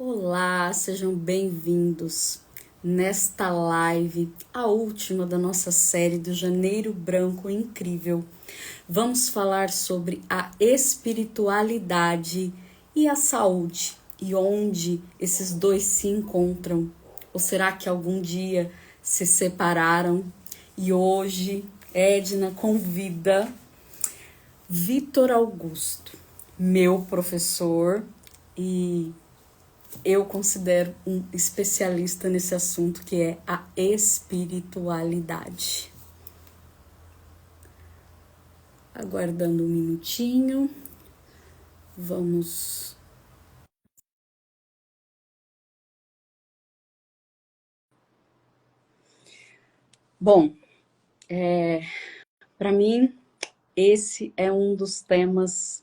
Olá, sejam bem-vindos nesta live, a última da nossa série do Janeiro Branco Incrível. Vamos falar sobre a espiritualidade e a saúde e onde esses dois se encontram. Ou será que algum dia se separaram? E hoje Edna convida Vitor Augusto, meu professor, e eu considero um especialista nesse assunto, que é a espiritualidade. Aguardando um minutinho, vamos. Bom, para mim, esse é um dos temas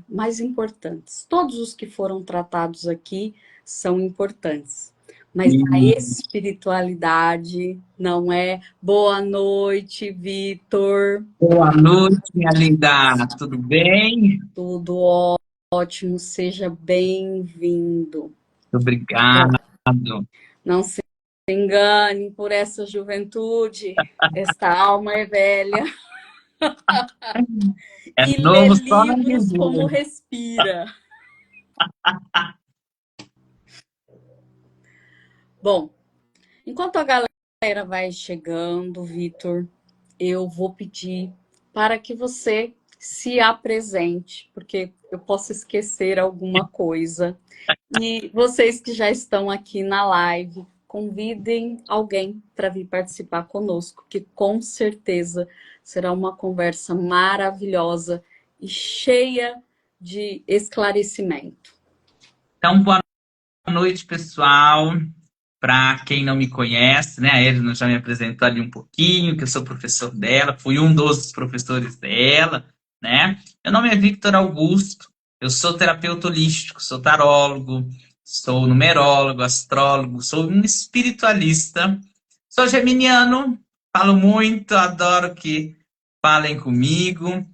mais importantes. Todos os que foram tratados aqui são importantes, mas a espiritualidade não é. Boa noite, Vitor. Boa noite, minha linda. Tudo bem? Tudo ótimo, seja bem-vindo. Muito obrigado. Não se engane por essa juventude, esta alma é velha É e lê novo só na livros como resenha. respira. Bom, enquanto a galera vai chegando, Vitor, eu vou pedir para que você se apresente, porque eu posso esquecer alguma coisa. E vocês que já estão aqui na live, convidem alguém para vir participar conosco, que com certeza será uma conversa maravilhosa e cheia de esclarecimento. Então, boa noite, pessoal. Para quem não me conhece, né, a Edna já me apresentou ali um pouquinho, que eu sou professor dela, fui um dos professores dela, né? Meu nome é Victor Augusto, eu sou terapeuta holístico, sou tarólogo, sou numerólogo, astrólogo, sou um espiritualista, sou geminiano, falo muito, adoro que falem comigo,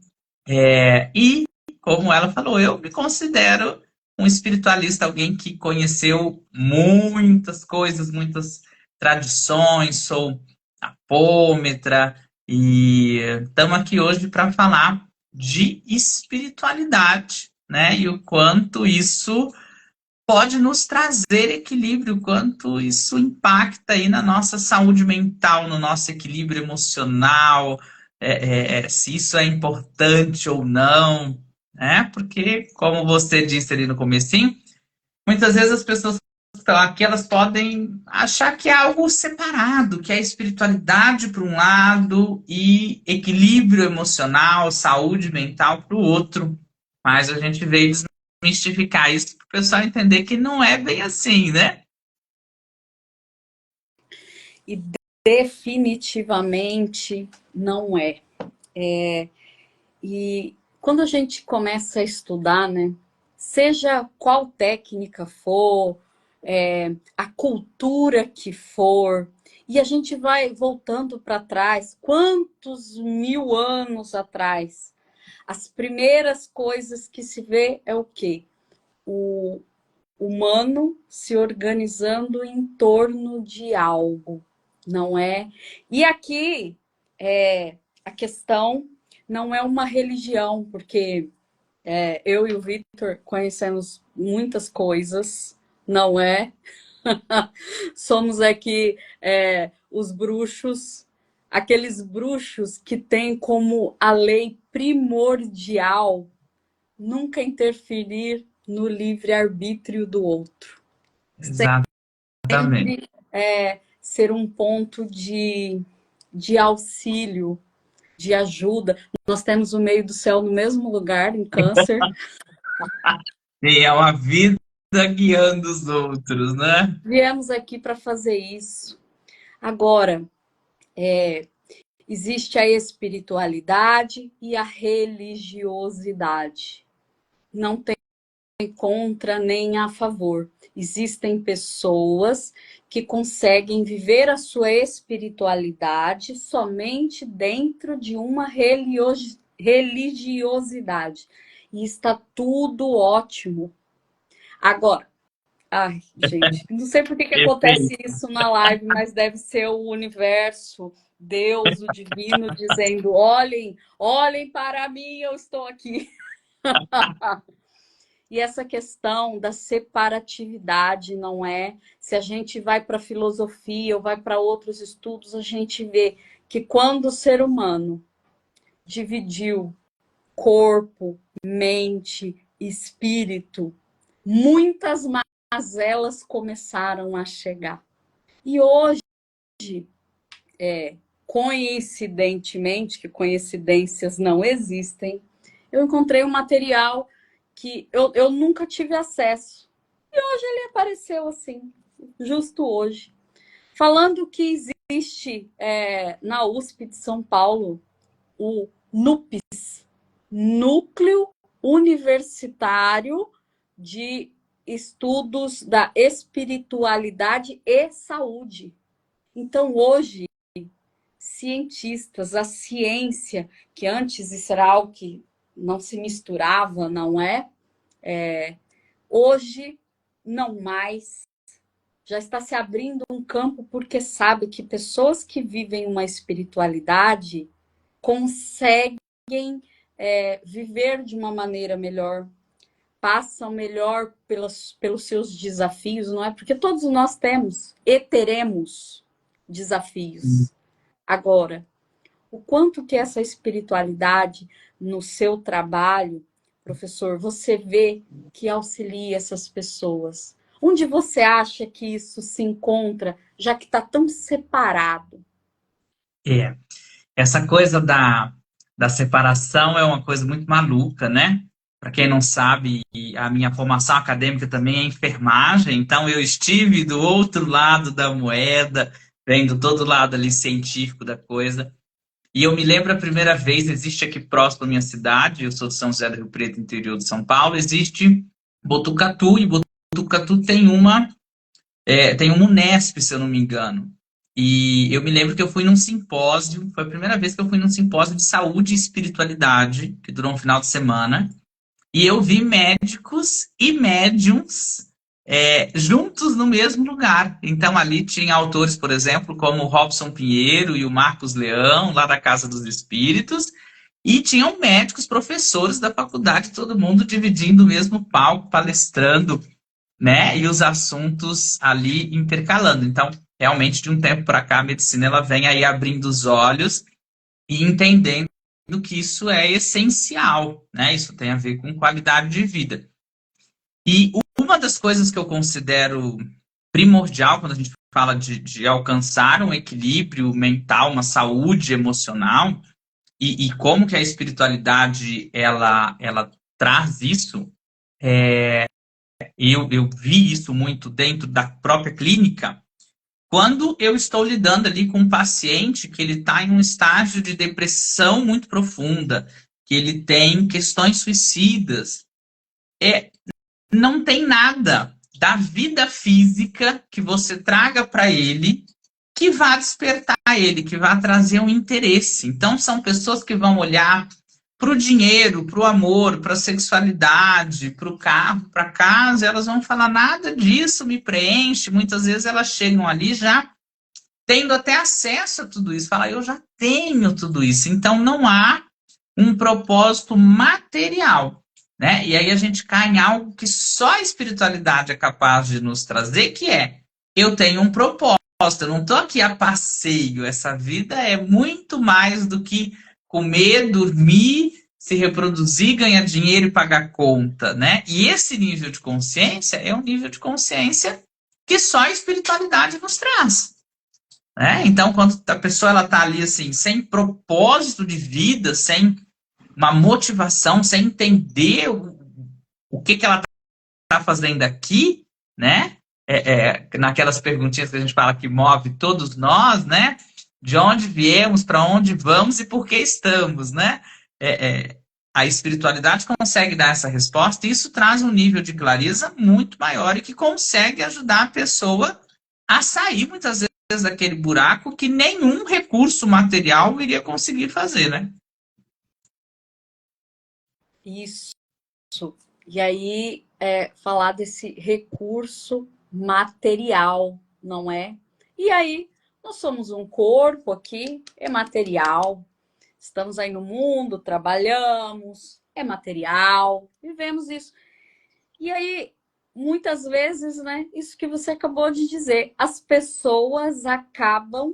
e como ela falou, eu me considero um espiritualista, alguém que conheceu muitas coisas, muitas tradições, sou apômetra e estamos aqui hoje para falar de espiritualidade, né? E o quanto isso pode nos trazer equilíbrio, o quanto isso impacta aí na nossa saúde mental, no nosso equilíbrio emocional, se isso é importante ou não, né? Porque, como você disse ali no comecinho, muitas vezes as pessoas que estão aqui, elas podem achar que é algo separado, que é espiritualidade para um lado e equilíbrio emocional, saúde mental para o outro. Mas a gente veio desmistificar isso para o pessoal entender que não é bem assim, né? E definitivamente não é. E quando a gente começa a estudar, né, seja qual técnica for, a cultura que for, e a gente vai voltando para trás, quantos mil anos atrás, as primeiras coisas que se vê é o quê? O humano se organizando em torno de algo, não é? E aqui a questão não é uma religião, porque eu e o Victor conhecemos muitas coisas, não é? Somos aqui os bruxos, aqueles bruxos que têm como a lei primordial nunca interferir no livre-arbítrio do outro. Exatamente. Sempre ser um ponto de auxílio, de ajuda. Nós temos o meio do céu no mesmo lugar, em Câncer. E é uma vida guiando os outros, né? Viemos aqui para fazer isso. Agora, existe a espiritualidade e a religiosidade. Não tem contra nem a favor. Existem pessoas que conseguem viver a sua espiritualidade somente dentro de uma religiosidade. E está tudo ótimo. Agora, Ai, gente, não sei por que que acontece Perfeito. isso na live, mas deve ser o universo, Deus, o divino, dizendo: olhem, olhem para mim, eu estou aqui. E essa questão da separatividade, não é? Se a gente vai para a filosofia ou vai para outros estudos, a gente vê que quando o ser humano dividiu corpo, mente, espírito, muitas mazelas começaram a chegar. E hoje, coincidentemente, que coincidências não existem, eu encontrei um material que eu nunca tive acesso. E hoje ele apareceu assim, justo hoje. Falando que existe na USP de São Paulo o NUPES, Núcleo Universitário de Estudos da Espiritualidade e Saúde. Então, hoje, cientistas, a ciência, que antes isso era algo que não se misturava, não é? Hoje, não mais. Já está se abrindo um campo porque sabe que pessoas que vivem uma espiritualidade conseguem viver de uma maneira melhor, passam melhor pelos seus desafios, não é? Porque todos nós temos e teremos desafios. Agora, o quanto que essa espiritualidade no seu trabalho, professor, você vê que auxilia essas pessoas? Onde você acha que isso se encontra, já que está tão separado? É, essa coisa da separação é uma coisa muito maluca, né? Para quem não sabe, a minha formação acadêmica também é enfermagem, então eu estive do outro lado da moeda, vendo todo lado ali científico da coisa. E eu me lembro a primeira vez, existe aqui próximo da minha cidade, eu sou de São José do Rio Preto, interior de São Paulo, existe Botucatu, e Botucatu tem um Unesp, se eu não me engano. E eu me lembro que eu fui num simpósio, foi a primeira vez que eu fui num simpósio de saúde e espiritualidade, que durou um final de semana, e eu vi médicos e médiums juntos no mesmo lugar. Então ali tinha autores, por exemplo, como o Robson Pinheiro e o Marcos Leão, lá da Casa dos Espíritos, e tinham médicos, professores da faculdade, todo mundo dividindo o mesmo palco, palestrando, né? E os assuntos ali intercalando. Então, realmente, de um tempo para cá, a medicina ela vem aí abrindo os olhos e entendendo que isso é essencial, né? Isso tem a ver com qualidade de vida. E uma das coisas que eu considero primordial quando a gente fala de alcançar um equilíbrio mental, uma saúde emocional, e como que a espiritualidade ela traz isso, eu vi isso muito dentro da própria clínica, quando eu estou lidando ali com um paciente que ele está em um estágio de depressão muito profunda, que ele tem questões suicidas, não tem nada da vida física que você traga para ele que vá despertar ele, que vá trazer um interesse. Então, são pessoas que vão olhar para o dinheiro, para o amor, para a sexualidade, para o carro, para casa, elas vão falar nada disso me preenche. Muitas vezes elas chegam ali já tendo até acesso a tudo isso, fala, eu já tenho tudo isso. Então não há um propósito material, né? E aí a gente cai em algo que só a espiritualidade é capaz de nos trazer, que é eu tenho um propósito, eu não estou aqui a passeio. Essa vida é muito mais do que comer, dormir, se reproduzir, ganhar dinheiro e pagar conta, né? E esse nível de consciência é um nível de consciência que só a espiritualidade nos traz. Então, quando a pessoa ela está ali assim, sem propósito de vida, sem uma motivação, sem entender o que ela está fazendo aqui, né? Naquelas perguntinhas que a gente fala que move todos nós, né? De onde viemos, para onde vamos e por que estamos, né? A espiritualidade consegue dar essa resposta e isso traz um nível de clareza muito maior e que consegue ajudar a pessoa a sair muitas vezes daquele buraco que nenhum recurso material iria conseguir fazer, né? Isso. E aí falar desse recurso material, não é? E aí, nós somos um corpo aqui, é material, estamos aí no mundo, trabalhamos, é material, vivemos isso. E aí, muitas vezes, né, isso que você acabou de dizer, as pessoas acabam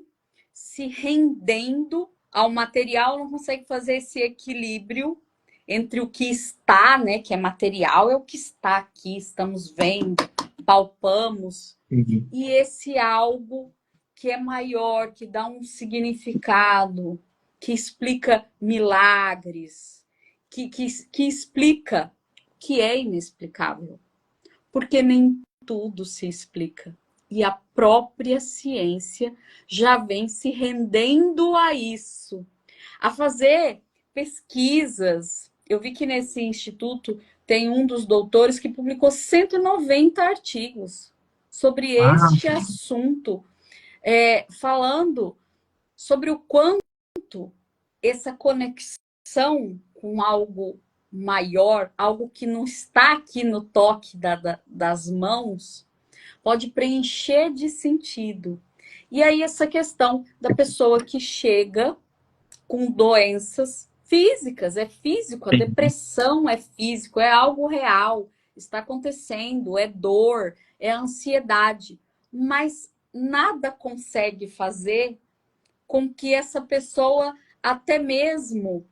se rendendo ao material, não conseguem fazer esse equilíbrio entre o que está, né, que é material, é o que está aqui, estamos vendo, palpamos, Entendi. e esse algo que é maior, que dá um significado, que explica milagres, que explica que é inexplicável, porque nem tudo se explica. E a própria ciência já vem se rendendo a isso, a fazer pesquisas. Eu vi que nesse instituto tem um dos doutores que publicou 190 artigos sobre Ah, este assunto, falando sobre o quanto essa conexão com algo maior, algo que não está aqui no toque das mãos, pode preencher de sentido. E aí essa questão da pessoa que chega com doenças físicas, é físico, a entendi. depressão é físico, é algo real, está acontecendo, é dor, é ansiedade, mas nada consegue fazer com que essa pessoa até mesmo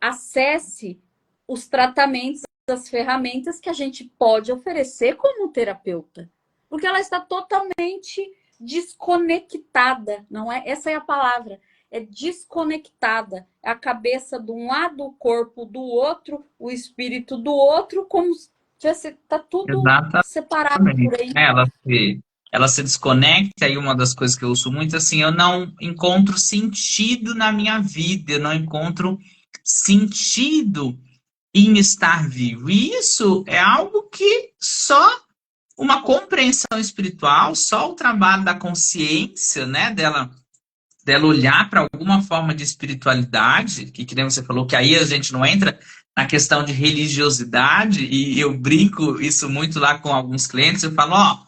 acesse os tratamentos, as ferramentas que a gente pode oferecer como terapeuta. Porque ela está totalmente desconectada, não é? Essa é a palavra. É desconectada. É a cabeça de um lado, o corpo do outro, o espírito do outro, como se está tudo separado por Exatamente. aí. Ela se desconecta, e uma das coisas que eu uso muito assim, eu não encontro sentido na minha vida, eu não encontro sentido em estar vivo. E isso é algo que só uma compreensão espiritual, só o trabalho da consciência, né, dela olhar para alguma forma de espiritualidade, que nem você falou, que aí a gente não entra na questão de religiosidade, e eu brinco isso muito lá com alguns clientes, eu falo, ó,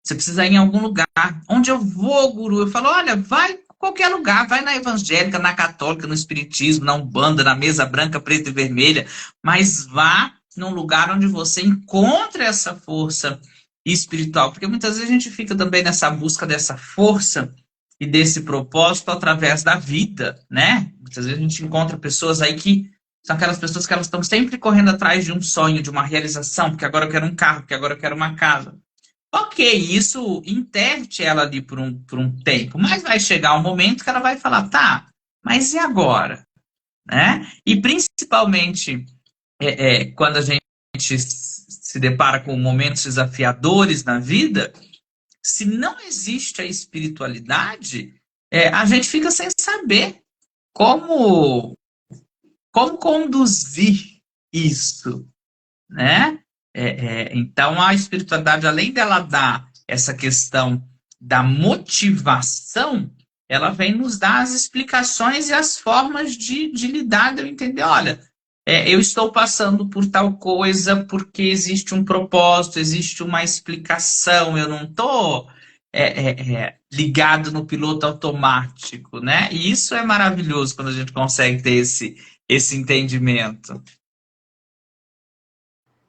você precisa ir em algum lugar. Onde eu vou, guru? Eu falo, olha, vai em qualquer lugar, vai na evangélica, na católica, no espiritismo, na umbanda, na mesa branca, preta e vermelha, mas vá num lugar onde você encontre essa força espiritual, porque muitas vezes a gente fica também nessa busca dessa força e desse propósito através da vida, né? Muitas vezes a gente encontra pessoas aí que são aquelas pessoas que elas estão sempre correndo atrás de um sonho, de uma realização, porque agora eu quero um carro, porque agora eu quero uma casa. Ok, isso interte ela ali por um tempo, mas vai chegar um momento que ela vai falar, tá, mas e agora? Né? E principalmente quando a gente se depara com momentos desafiadores na vida, se não existe a espiritualidade, a gente fica sem saber como, como conduzir isso, né? Então, a espiritualidade, além dela dar essa questão da motivação, ela vem nos dar as explicações e as formas de lidar, de eu entender, olha, eu estou passando por tal coisa porque existe um propósito, existe uma explicação, eu não estou ligado no piloto automático, né? E isso é maravilhoso quando a gente consegue ter esse entendimento.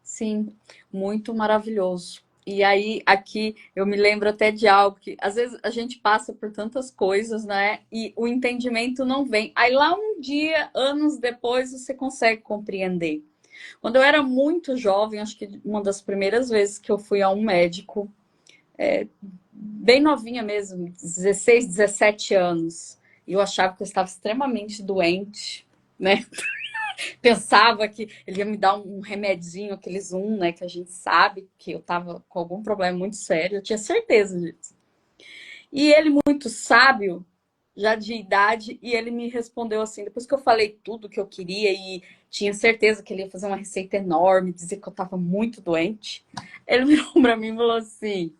Sim, muito maravilhoso. E aí, aqui, eu me lembro até de algo que, às vezes, a gente passa por tantas coisas, né? E o entendimento não vem. Aí, lá um dia, anos depois, você consegue compreender. Quando eu era muito jovem, acho que uma das primeiras vezes que eu fui a um médico, bem novinha mesmo, 16, 17 anos, e eu achava que eu estava extremamente doente, né? Pensava que ele ia me dar um remedinho, aqueles né, que a gente sabe que eu estava com algum problema muito sério, eu tinha certeza disso. E ele, muito sábio, já de idade, e ele me respondeu assim, depois que eu falei tudo que eu queria e tinha certeza que ele ia fazer uma receita enorme, dizer que eu estava muito doente, ele virou para mim e falou assim,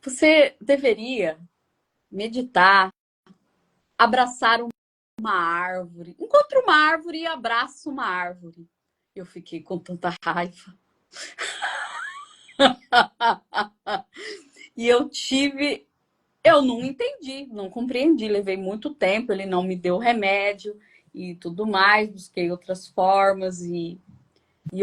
você deveria meditar, abraçar uma árvore, encontre uma árvore e abraça uma árvore. Eu fiquei com tanta raiva. E eu não entendi, não compreendi, levei muito tempo, ele não me deu remédio e tudo mais, busquei outras formas e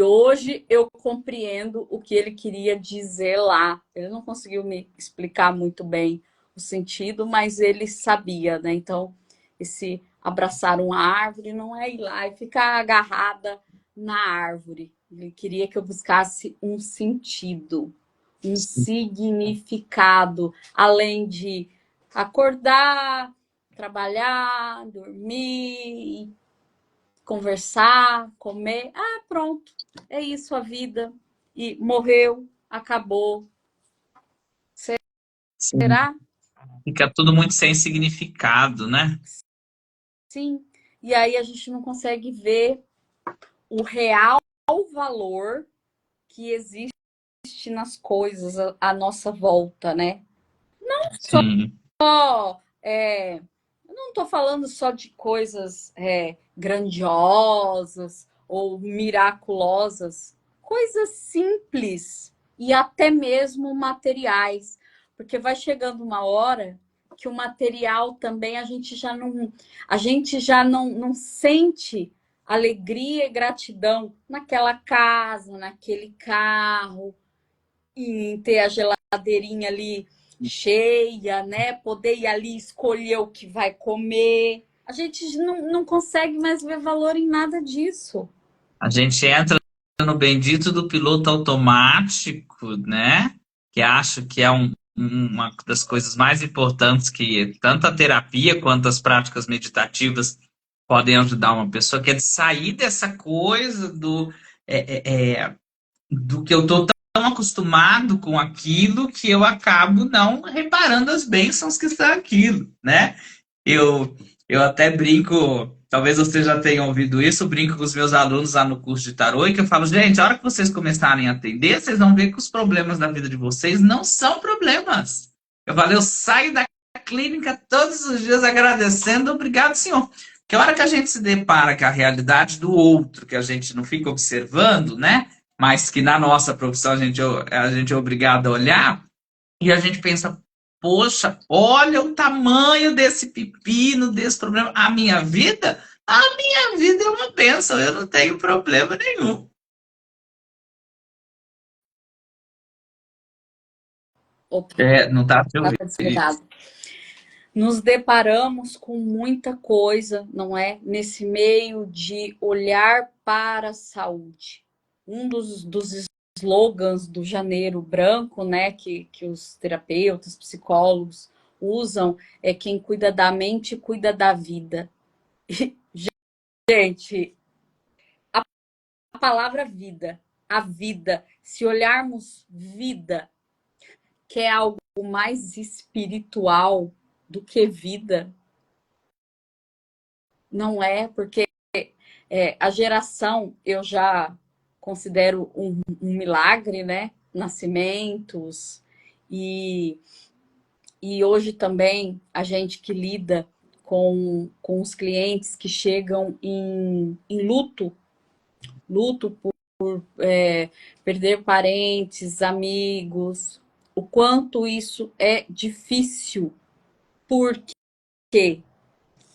hoje eu compreendo o que ele queria dizer lá. Ele não conseguiu me explicar muito bem o sentido, mas ele sabia, né? Então, esse abraçar uma árvore não é ir lá e ficar agarrada na árvore. Ele queria que eu buscasse um sentido, um significado, além de acordar, trabalhar, dormir, conversar, comer. Ah, pronto. É isso a vida. E morreu, acabou. Sim. Será? Fica tudo muito sem significado, né? Sim. E aí a gente não consegue ver o real valor que existe nas coisas à nossa volta, né? Sim. Só, eu não estou falando só de coisas grandiosas ou miraculosas, coisas simples e até mesmo materiais, porque vai chegando uma hora que o material também a gente já não sente alegria e gratidão naquela casa, naquele carro, em ter a geladeirinha ali cheia, né? Poder ir ali escolher o que vai comer. A gente não consegue mais ver valor em nada disso. A gente entra no bendito do piloto automático, né? Que acho que é uma das coisas mais importantes que tanto a terapia quanto as práticas meditativas podem ajudar uma pessoa, que é de sair dessa coisa do que eu estou tão acostumado com aquilo que eu acabo não reparando as bênçãos que são aquilo, né? Eu, eu até brinco, talvez você já tenha ouvido isso, eu brinco com os meus alunos lá no curso de tarô e que eu falo, gente, a hora que vocês começarem a atender, vocês vão ver que os problemas da vida de vocês não são problemas. Eu falo, eu saio da clínica todos os dias agradecendo, obrigado, senhor. Porque a hora que a gente se depara com a realidade do outro, que a gente não fica observando, né? Mas que na nossa profissão a gente é obrigado a olhar, e a gente pensa, poxa, olha o tamanho desse pepino, desse problema. A minha vida é uma bênção, eu não tenho problema nenhum. Opa, É, não tá te ouvindo. estava desligado. Nos deparamos com muita coisa, não é? Nesse meio de olhar para a saúde. Um dos slogans do Janeiro Branco, né, que os terapeutas, psicólogos usam, é quem cuida da mente cuida da vida. E, gente, a palavra vida, a vida, se olharmos vida, que é algo mais espiritual do que vida, não é? Porque a geração eu já considero um milagre, né? Nascimentos e, e hoje também a gente que lida com os clientes que chegam em luto por perder parentes, amigos, o quanto isso é difícil, porque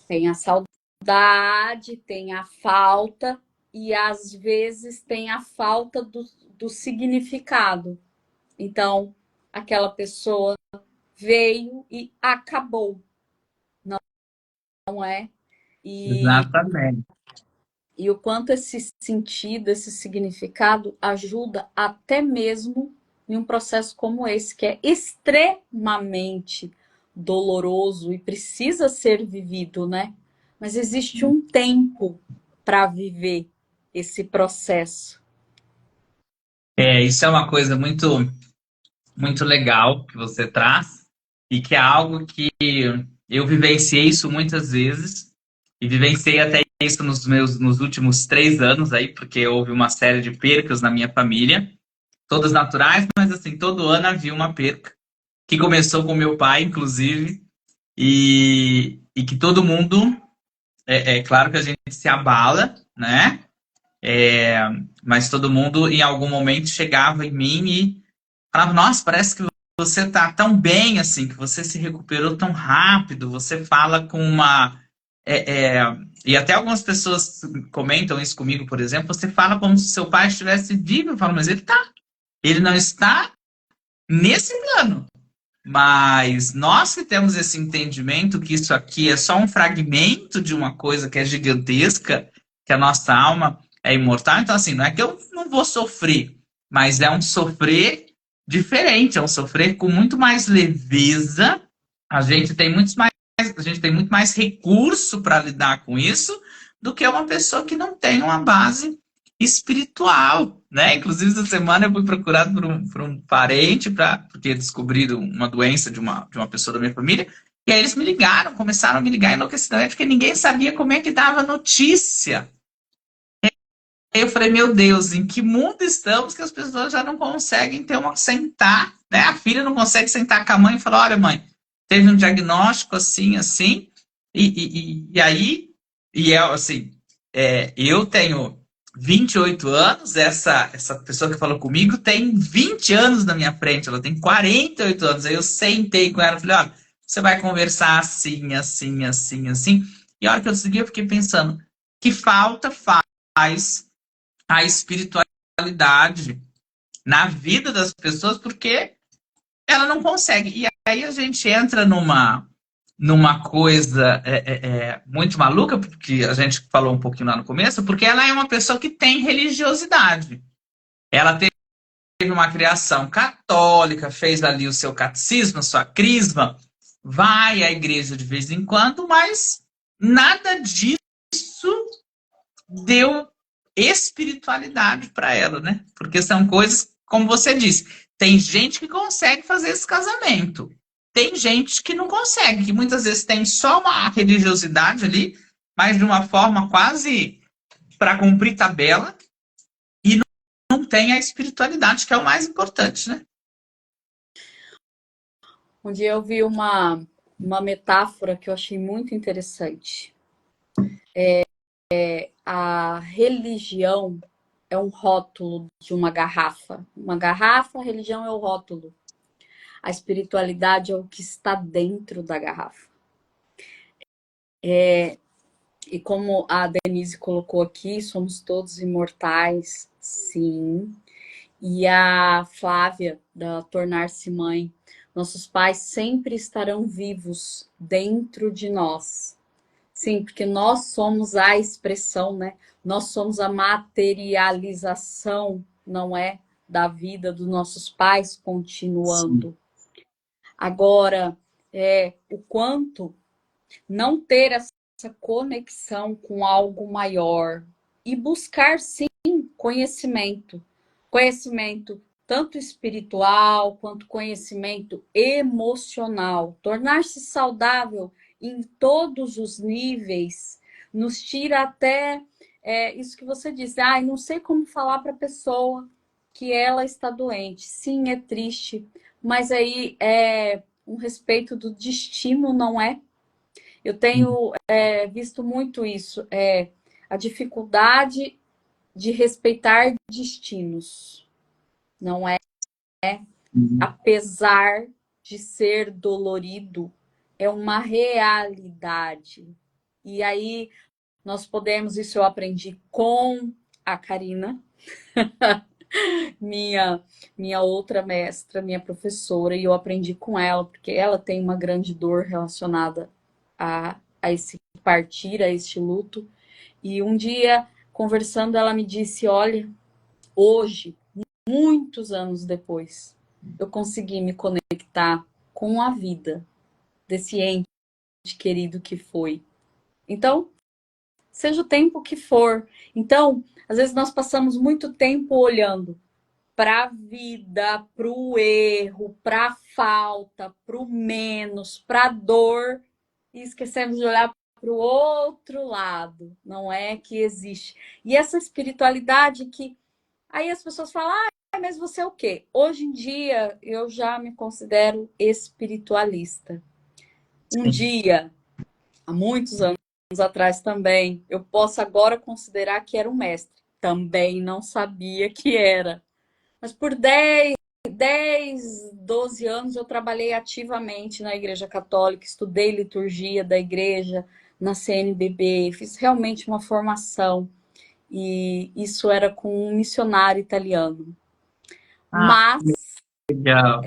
tem a saudade, tem a falta e às vezes tem a falta do significado. Então, aquela pessoa veio e acabou, não é? E, Exatamente. e o quanto esse sentido, esse significado ajuda até mesmo em um processo como esse, que é extremamente doloroso e precisa ser vivido, né? Mas existe um tempo para viver esse processo. Isso é uma coisa muito, muito legal que você traz e que é algo que eu vivenciei isso muitas vezes e vivenciei até isso nos últimos 3 anos aí, porque houve uma série de percas na minha família, todas naturais, mas assim, todo ano havia uma perca, que começou com meu pai, inclusive, e que todo mundo, é claro que a gente se abala, né? Mas todo mundo, em algum momento, chegava em mim e falava, nossa, parece que você tá tão bem, assim, que você se recuperou tão rápido, você fala com uma... E até algumas pessoas comentam isso comigo, por exemplo, você fala como se seu pai estivesse vivo. Eu falo, mas ele tá. Ele não está nesse plano. Mas nós que temos esse entendimento que isso aqui é só um fragmento de uma coisa que é gigantesca, que a nossa alma é imortal. Então, assim, não é que eu não vou sofrer, mas é um sofrer diferente, é um sofrer com muito mais leveza. A gente tem muito mais recurso para lidar com isso do que uma pessoa que não tem uma base espiritual, né? Inclusive, essa semana eu fui procurado por um parente, porque descobriram uma doença de uma pessoa da minha família, e aí eles me ligaram, começaram a me ligar enlouquecidamente, porque ninguém sabia como é que dava notícia. Aí eu falei, meu Deus, em que mundo estamos que as pessoas já não conseguem ter uma sentar, né? A filha não consegue sentar com a mãe e falar, olha, mãe, teve um diagnóstico assim, assim, e aí, assim, eu tenho 28 anos, essa pessoa que falou comigo tem 20 anos na minha frente, ela tem 48 anos. Aí eu sentei com ela e falei, olha, você vai conversar assim, assim, assim, assim. E a hora que eu segui, eu fiquei pensando, que falta faz a espiritualidade na vida das pessoas, porque ela não consegue. E aí a gente entra numa coisa muito maluca, porque a gente falou um pouquinho lá no começo, porque ela é uma pessoa que tem religiosidade. Ela teve uma criação católica, fez ali o seu catecismo, a sua crisma, vai à igreja de vez em quando, mas nada disso deu espiritualidade para ela, né? Porque são coisas, como você disse, tem gente que consegue fazer esse casamento. Tem gente que não consegue, que muitas vezes tem só uma religiosidade ali, mas de uma forma quase para cumprir tabela, e não tem a espiritualidade, que é o mais importante, né? Um dia eu vi uma metáfora que eu achei muito interessante. A religião é um rótulo de uma garrafa. Uma garrafa, a religião é o rótulo. A espiritualidade é o que está dentro da garrafa. E como a Denise colocou aqui, somos todos imortais, sim. E a Flávia, da Tornar-se Mãe, nossos pais sempre estarão vivos dentro de nós. Sim, porque nós somos a expressão, né? Nós somos a materialização, não é? Da vida dos nossos pais continuando. Sim. Agora, o quanto não ter essa conexão com algo maior e buscar, sim, conhecimento. Conhecimento tanto espiritual quanto conhecimento emocional. Tornar-se saudável em todos os níveis nos tira até isso que você disse. Não sei como falar para a pessoa que ela está doente. Sim, é triste, mas aí é um respeito do destino, não é? Eu tenho visto muito isso, a dificuldade de respeitar destinos, não é? Apesar de ser dolorido, é uma realidade. E aí nós podemos, isso eu aprendi com a Karina, minha outra mestra, minha professora, e eu aprendi com ela, porque ela tem uma grande dor relacionada a esse partir, a este luto. E um dia, conversando, ela me disse, olha, hoje, muitos anos depois, eu consegui me conectar com a vida desse ente querido que foi. Então, seja o tempo que for. Então, às vezes nós passamos muito tempo olhando para a vida, para o erro, para a falta, para o menos, para a dor, e esquecemos de olhar para o outro lado, não é que existe. E essa espiritualidade que aí as pessoas falam, mas você é o quê? Hoje em dia eu já me considero espiritualista. Um dia, há muitos anos atrás também, eu posso agora considerar que era um mestre. Também não sabia que era. Mas por 12 anos eu trabalhei ativamente na Igreja Católica, estudei liturgia da igreja, na CNBB, fiz realmente uma formação. E isso era com um missionário italiano. Ah, Mas legal.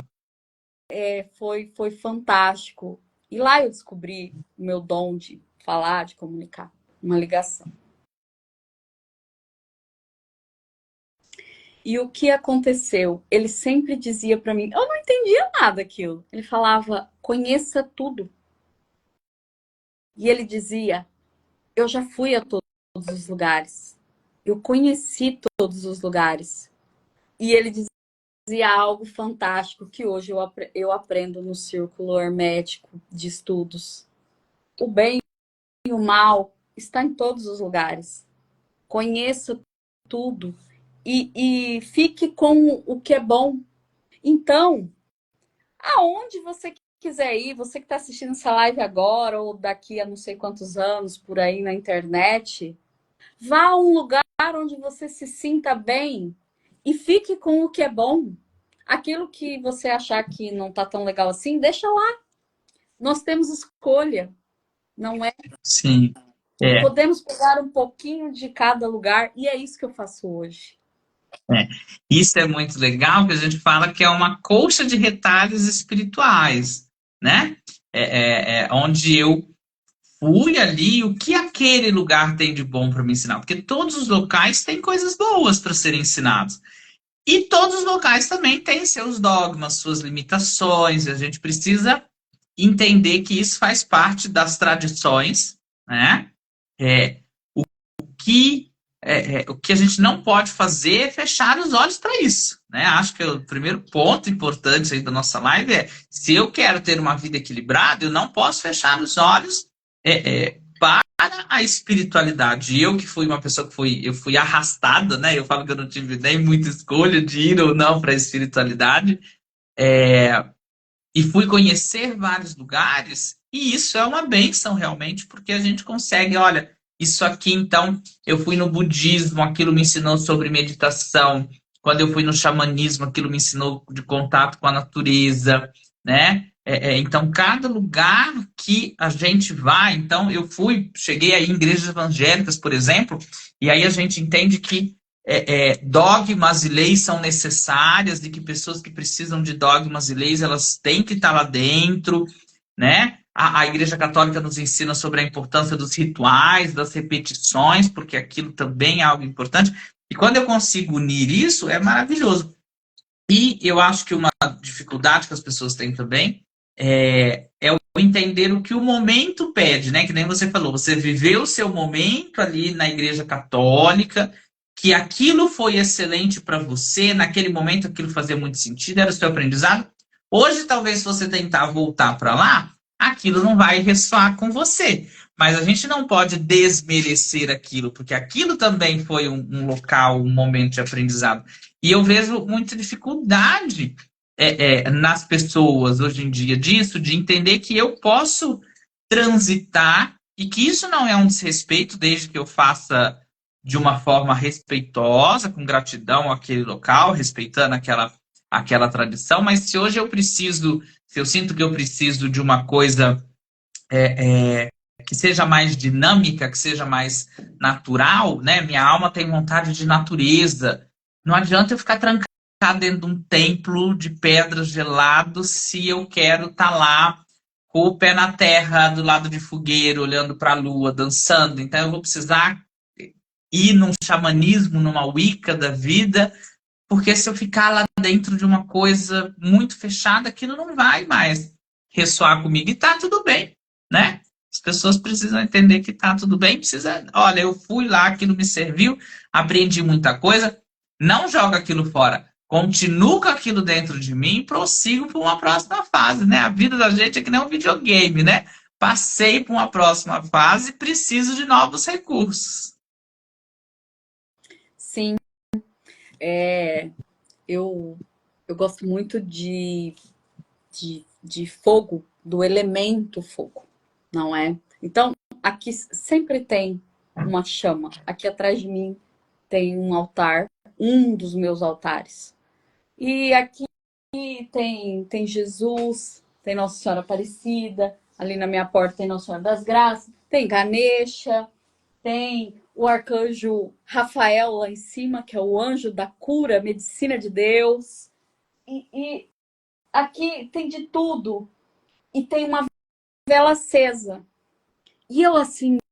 foi fantástico. E lá eu descobri o meu dom de falar, de comunicar, uma ligação. E o que aconteceu? Ele sempre dizia para mim, eu não entendia nada daquilo. Ele falava, conheça tudo. E ele dizia, eu já fui a todos os lugares. Eu conheci todos os lugares. E ele dizia algo fantástico que hoje eu aprendo no círculo hermético de estudos. O bem e o mal está em todos os lugares. Conheça tudo e fique com o que é bom. Então, aonde você quiser ir, você que está assistindo essa live agora ou daqui a não sei quantos anos por aí na internet, vá a um lugar onde você se sinta bem e fique com o que é bom. Aquilo que você achar que não está tão legal assim, deixa lá. Nós temos escolha, não é? Sim. É. Podemos pegar um pouquinho de cada lugar e é isso que eu faço hoje. É. Isso é muito legal, que a gente fala que é uma colcha de retalhos espirituais, né? Onde eu fui ali, o que aquele lugar tem de bom para me ensinar? Porque todos os locais têm coisas boas para serem ensinados. E todos os locais também têm seus dogmas, suas limitações, e a gente precisa entender que isso faz parte das tradições, né? É, que o que a gente não pode fazer é fechar os olhos para isso, né? Acho que o primeiro ponto importante aí da nossa live é: se eu quero ter uma vida equilibrada, eu não posso fechar os olhos para a espiritualidade. Eu que fui uma pessoa eu fui arrastada, né? Eu falo que eu não tive nem muita escolha de ir ou não para a espiritualidade, e fui conhecer vários lugares, e isso é uma bênção realmente, porque a gente consegue, olha, isso aqui então, eu fui no budismo, aquilo me ensinou sobre meditação, quando eu fui no xamanismo, aquilo me ensinou de contato com a natureza, né? Então, cada lugar que a gente vai, então, cheguei aí em igrejas evangélicas, por exemplo, e aí a gente entende que dogmas e leis são necessárias, e que pessoas que precisam de dogmas e leis, elas têm que estar lá dentro, né? A Igreja Católica nos ensina sobre a importância dos rituais, das repetições, porque aquilo também é algo importante. E quando eu consigo unir isso, é maravilhoso. E eu acho que uma dificuldade que as pessoas têm também é o entender o que o momento pede, né? Que nem você falou, você viveu o seu momento ali na Igreja Católica, que aquilo foi excelente para você, naquele momento aquilo fazia muito sentido, era o seu aprendizado. Hoje, talvez, se você tentar voltar para lá, aquilo não vai ressoar com você. Mas a gente não pode desmerecer aquilo, porque aquilo também foi um local, um momento de aprendizado. E eu vejo muita dificuldade nas pessoas hoje em dia disso, de entender que eu posso transitar e que isso não é um desrespeito, desde que eu faça de uma forma respeitosa, com gratidão àquele local, respeitando aquela tradição. Mas se hoje se eu sinto que eu preciso de uma coisa que seja mais dinâmica, que seja mais natural, né? Minha alma tem vontade de natureza. Não adianta eu ficar trancado dentro de um templo de pedras gelados se eu quero estar lá com o pé na terra, do lado de fogueira, olhando para a lua, dançando. Então eu vou precisar ir num xamanismo, numa wicca da vida, porque se eu ficar lá dentro de uma coisa muito fechada, aquilo não vai mais ressoar comigo. E tá tudo bem, né? As pessoas precisam entender que tá tudo bem. Olha, eu fui lá, aquilo me serviu, aprendi muita coisa. Não joga aquilo fora. Continuo com aquilo dentro de mim e prossigo para uma próxima fase, né? A vida da gente é que nem um videogame, né? Passei para uma próxima fase e preciso de novos recursos. Sim, eu, eu gosto muito de fogo, do elemento fogo, não é? Então, aqui sempre tem uma chama, aqui atrás de mim tem um altar, um dos meus altares. E aqui tem Jesus, tem Nossa Senhora Aparecida, ali na minha porta tem Nossa Senhora das Graças, tem Ganesha, tem o arcanjo Rafael lá em cima, que é o anjo da cura, medicina de Deus. E aqui tem de tudo. E tem uma vela acesa. E eu acendi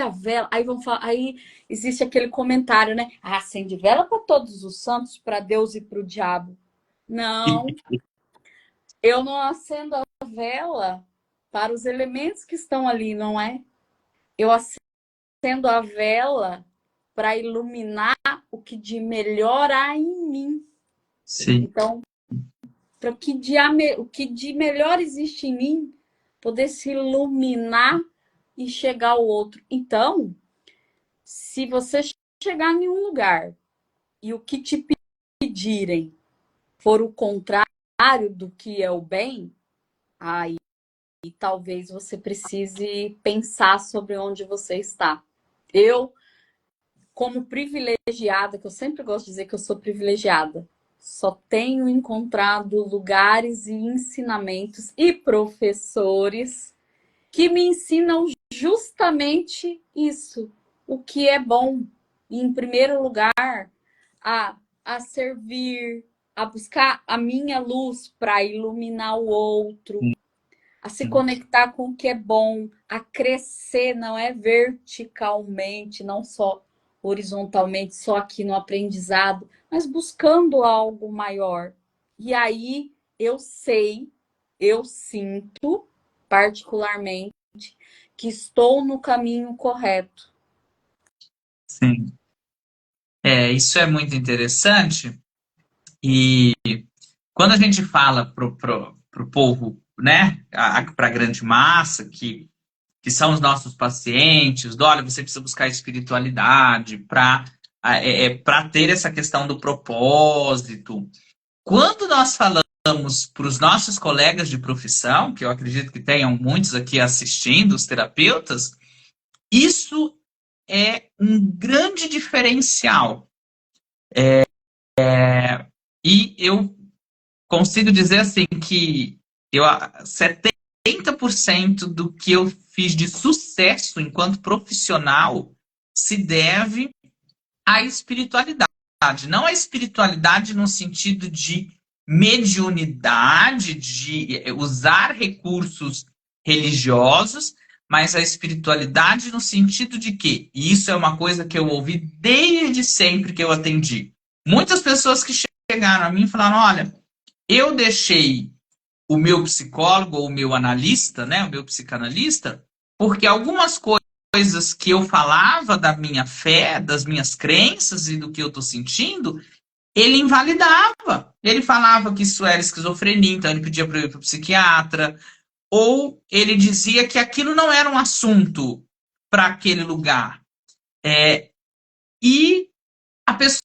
a vela. Aí vão falar, aí existe aquele comentário, né? Ah, acende vela para todos os santos, para Deus e para o diabo. Não, eu não acendo a vela para os elementos que estão ali, não é? Eu acendo a vela para iluminar o que de melhor há em mim. Sim. Então, para o que de melhor existe em mim, poder se iluminar e chegar ao outro. Então, se você chegar em um lugar e o que te pedirem for o contrário do que é o bem, aí talvez você precise pensar sobre onde você está. Eu, como privilegiada, que eu sempre gosto de dizer que eu sou privilegiada, só tenho encontrado lugares e ensinamentos e professores que me ensinam justamente isso, o que é bom. E, em primeiro lugar, a servir, a buscar a minha luz para iluminar o outro, a se conectar com o que é bom, a crescer, não é verticalmente, não só horizontalmente, só aqui no aprendizado, mas buscando algo maior. E aí eu sei, eu sinto particularmente que estou no caminho correto. Sim. Isso é muito interessante. E quando a gente fala pro povo, né, para a grande massa, que são os nossos pacientes, olha, você precisa buscar espiritualidade para ter essa questão do propósito. Quando nós falamos para os nossos colegas de profissão, que eu acredito que tenham muitos aqui assistindo, os terapeutas, isso é um grande diferencial. E eu consigo dizer assim que 70% do que eu fiz de sucesso enquanto profissional se deve à espiritualidade. Não a espiritualidade no sentido de mediunidade, de usar recursos religiosos, mas a espiritualidade no sentido de que, e isso é uma coisa que eu ouvi desde sempre que eu atendi. Muitas pessoas que chegaram a mim e falaram: olha, eu deixei o meu psicólogo ou o meu analista, né, o meu psicanalista, porque algumas coisas que eu falava da minha fé, das minhas crenças e do que eu estou sentindo, ele invalidava. Ele falava que isso era esquizofrenia, então ele pedia para eu ir para o psiquiatra, ou ele dizia que aquilo não era um assunto para aquele lugar. E a pessoa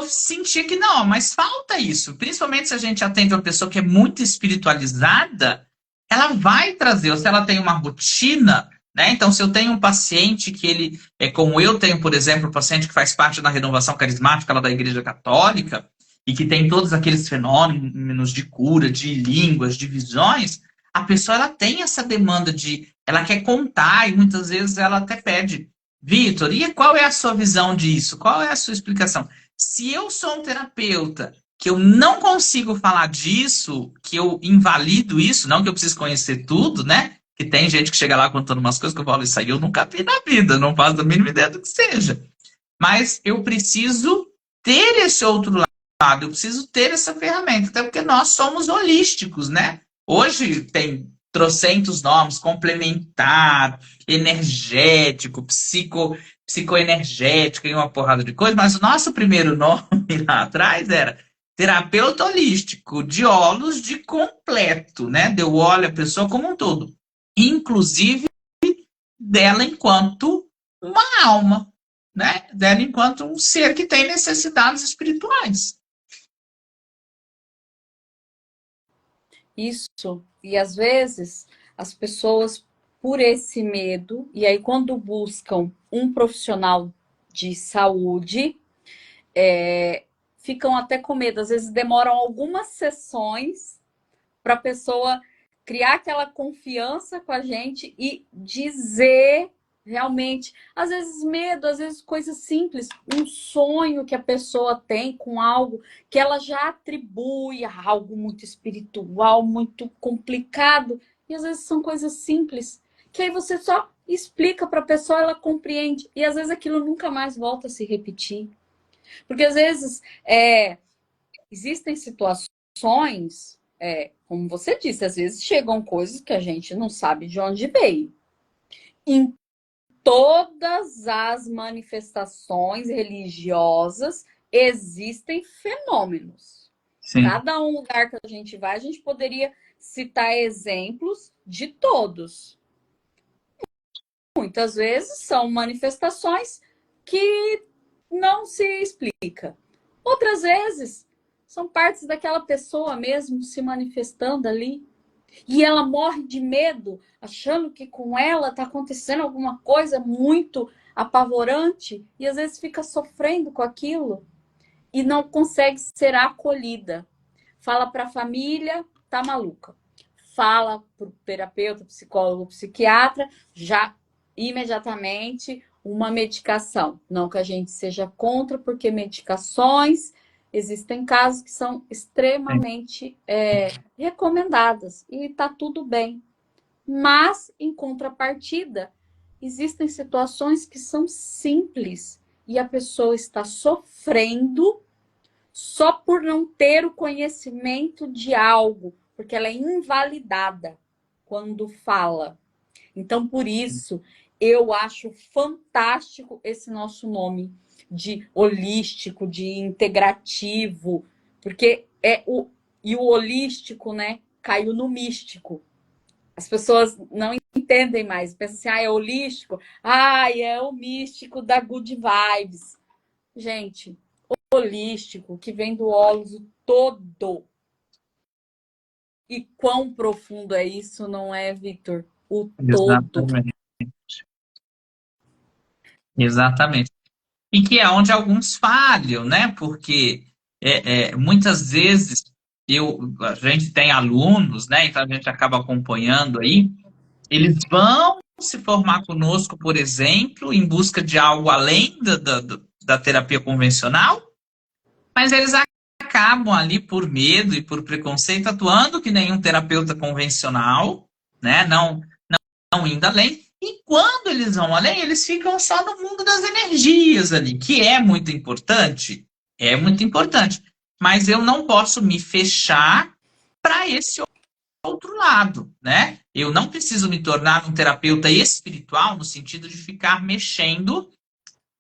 sentia que não, mas falta isso. Principalmente se a gente atende uma pessoa que é muito espiritualizada, ela vai trazer, ou se ela tem uma rotina, né? Então, se eu tenho um paciente que ele é como eu tenho, por exemplo, um paciente que faz parte da renovação carismática lá da Igreja Católica e que tem todos aqueles fenômenos de cura, de línguas, de visões, a pessoa ela tem essa demanda de, ela quer contar e muitas vezes ela até pede, Vitor, e qual é a sua visão disso? Qual é a sua explicação? Se eu sou um terapeuta que eu não consigo falar disso, que eu invalido isso, não que eu precise conhecer tudo, né? Que tem gente que chega lá contando umas coisas que eu falo, isso aí eu nunca vi na vida, não faço a mínima ideia do que seja. Mas eu preciso ter esse outro lado, eu preciso ter essa ferramenta, até porque nós somos holísticos, né? Hoje tem trocentos nomes, complementar, energético, psicoenergético e uma porrada de coisa, mas o nosso primeiro nome lá atrás era terapeuta holístico, de olhos de completo, né? Deu olho a pessoa como um todo, inclusive dela enquanto uma alma, né? Dela enquanto um ser que tem necessidades espirituais. Isso. E às vezes as pessoas, por esse medo, e aí quando buscam um profissional de saúde ficam até com medo. Às vezes demoram algumas sessões para a pessoa criar aquela confiança com a gente e dizer realmente, às vezes medo, às vezes coisas simples, um sonho que a pessoa tem com algo que ela já atribui a algo muito espiritual, muito complicado, e às vezes são coisas simples, que aí você só explica para a pessoa, ela compreende, e às vezes aquilo nunca mais volta a se repetir. Porque às vezes existem situações, como você disse, às vezes chegam coisas que a gente não sabe de onde veio. Em todas as manifestações religiosas existem fenômenos. Sim. Cada um lugar que a gente vai, a gente poderia citar exemplos de todos. Muitas vezes são manifestações que não se explica. Outras vezes são partes daquela pessoa mesmo se manifestando ali. E ela morre de medo, achando que com ela está acontecendo alguma coisa muito apavorante. E às vezes fica sofrendo com aquilo e não consegue ser acolhida. Fala para a família, tá maluca. Fala para o terapeuta, psicólogo, psiquiatra, já imediatamente uma medicação. Não que a gente seja contra, porque medicações, existem casos que são extremamente recomendadas e está tudo bem. Mas, em contrapartida, existem situações que são simples e a pessoa está sofrendo só por não ter o conhecimento de algo, porque ela é invalidada quando fala. Então, por isso, eu acho fantástico esse nosso nome de holístico, de integrativo, porque e o holístico, né, caiu no místico. As pessoas não entendem mais, pensam assim, é holístico, é o místico da good vibes. Gente, holístico, que vem do holos todo. E quão profundo é isso, não é, Victor? O todo. Exatamente. Exatamente. E que é onde alguns falham, né? Porque muitas vezes a gente tem alunos, né? Então a gente acaba acompanhando aí, eles vão se formar conosco, por exemplo, em busca de algo além da terapia convencional, mas eles acabam ali por medo e por preconceito atuando que nenhum terapeuta convencional, né? Não indo além. E quando eles vão além, eles ficam só no mundo das energias ali, que é muito importante. Mas eu não posso me fechar para esse outro lado, né? Eu não preciso me tornar um terapeuta espiritual no sentido de ficar mexendo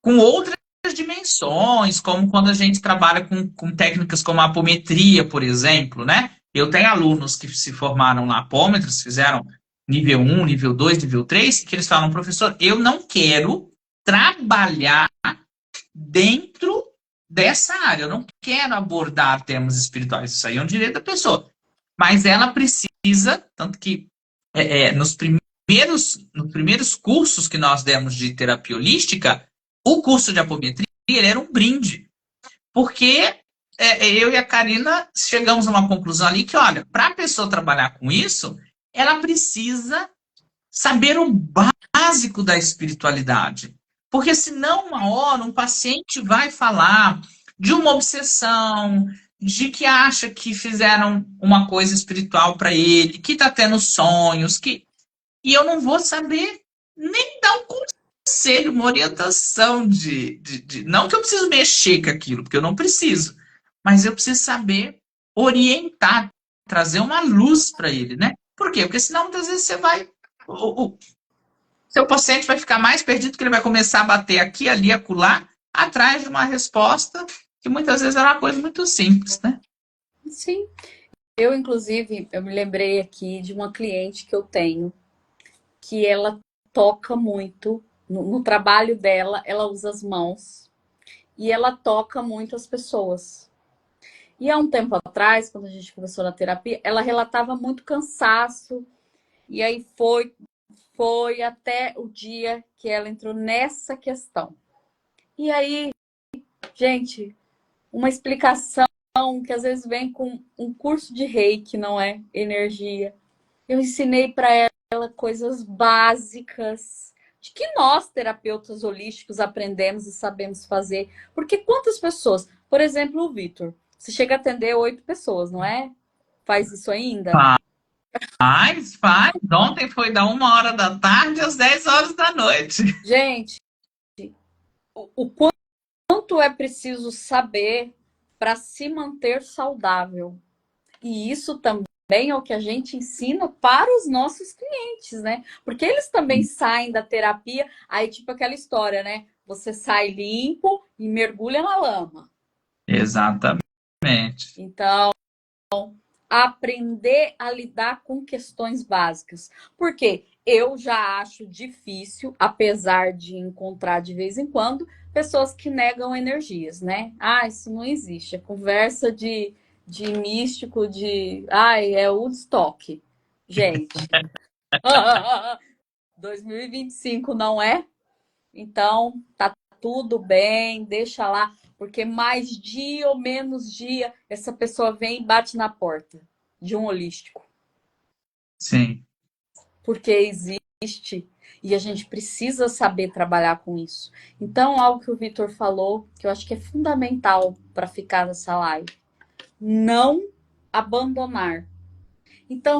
com outras dimensões, como quando a gente trabalha com técnicas como a apometria, por exemplo, né? Eu tenho alunos que se formaram lá apômetros, fizeram nível 1, nível 2, nível 3, que eles falam, professor, eu não quero trabalhar dentro dessa área, eu não quero abordar temas espirituais, isso aí é um direito da pessoa. Mas ela precisa, tanto que nos primeiros cursos que nós demos de terapia holística, o curso de apometria ele era um brinde. Porque eu e a Karina chegamos a uma conclusão ali que, olha, para a pessoa trabalhar com isso, ela precisa saber o básico da espiritualidade. Porque senão, uma hora, um paciente vai falar de uma obsessão, de que acha que fizeram uma coisa espiritual para ele, que está tendo sonhos, e eu não vou saber nem dar um conselho, uma orientação Não que eu preciso mexer com aquilo, porque eu não preciso, mas eu preciso saber orientar, trazer uma luz para ele, né? Por quê? Porque senão muitas vezes você vai. O seu paciente vai ficar mais perdido que ele vai começar a bater aqui, ali, acolá, atrás de uma resposta que muitas vezes é uma coisa muito simples, né? Sim. Eu, inclusive, eu me lembrei aqui de uma cliente que eu tenho, que ela toca muito no trabalho dela, ela usa as mãos e ela toca muito as pessoas. E há um tempo atrás, quando a gente começou na terapia, ela relatava muito cansaço. E aí foi até o dia que ela entrou nessa questão. E aí, gente, uma explicação que às vezes vem com um curso de reiki, não é? Energia. Eu ensinei para ela coisas básicas de que nós, terapeutas holísticos, aprendemos e sabemos fazer. Porque quantas pessoas, por exemplo, o Vitor, você chega a atender 8 pessoas, não é? Faz isso ainda? Faz. Ontem foi da 1 hora da tarde às 10 horas da noite. Gente, o quanto é preciso saber para se manter saudável. E isso também é o que a gente ensina para os nossos clientes, né? Porque eles também saem da terapia, aí tipo aquela história, né? Você sai limpo e mergulha na lama. Exatamente. Então, aprender a lidar com questões básicas. Porque eu já acho difícil, apesar de encontrar de vez em quando, pessoas que negam energias, né? Ah, isso não existe. É conversa de místico, de. Ai, é Woodstock. Gente, 2025 não é? Então, tá tudo bem, deixa lá, porque mais dia ou menos dia, essa pessoa vem e bate na porta de um holístico. Sim. Porque existe e a gente precisa saber trabalhar com isso. Então, algo que o Vitor falou, que eu acho que é fundamental para ficar nessa live, não abandonar. Então,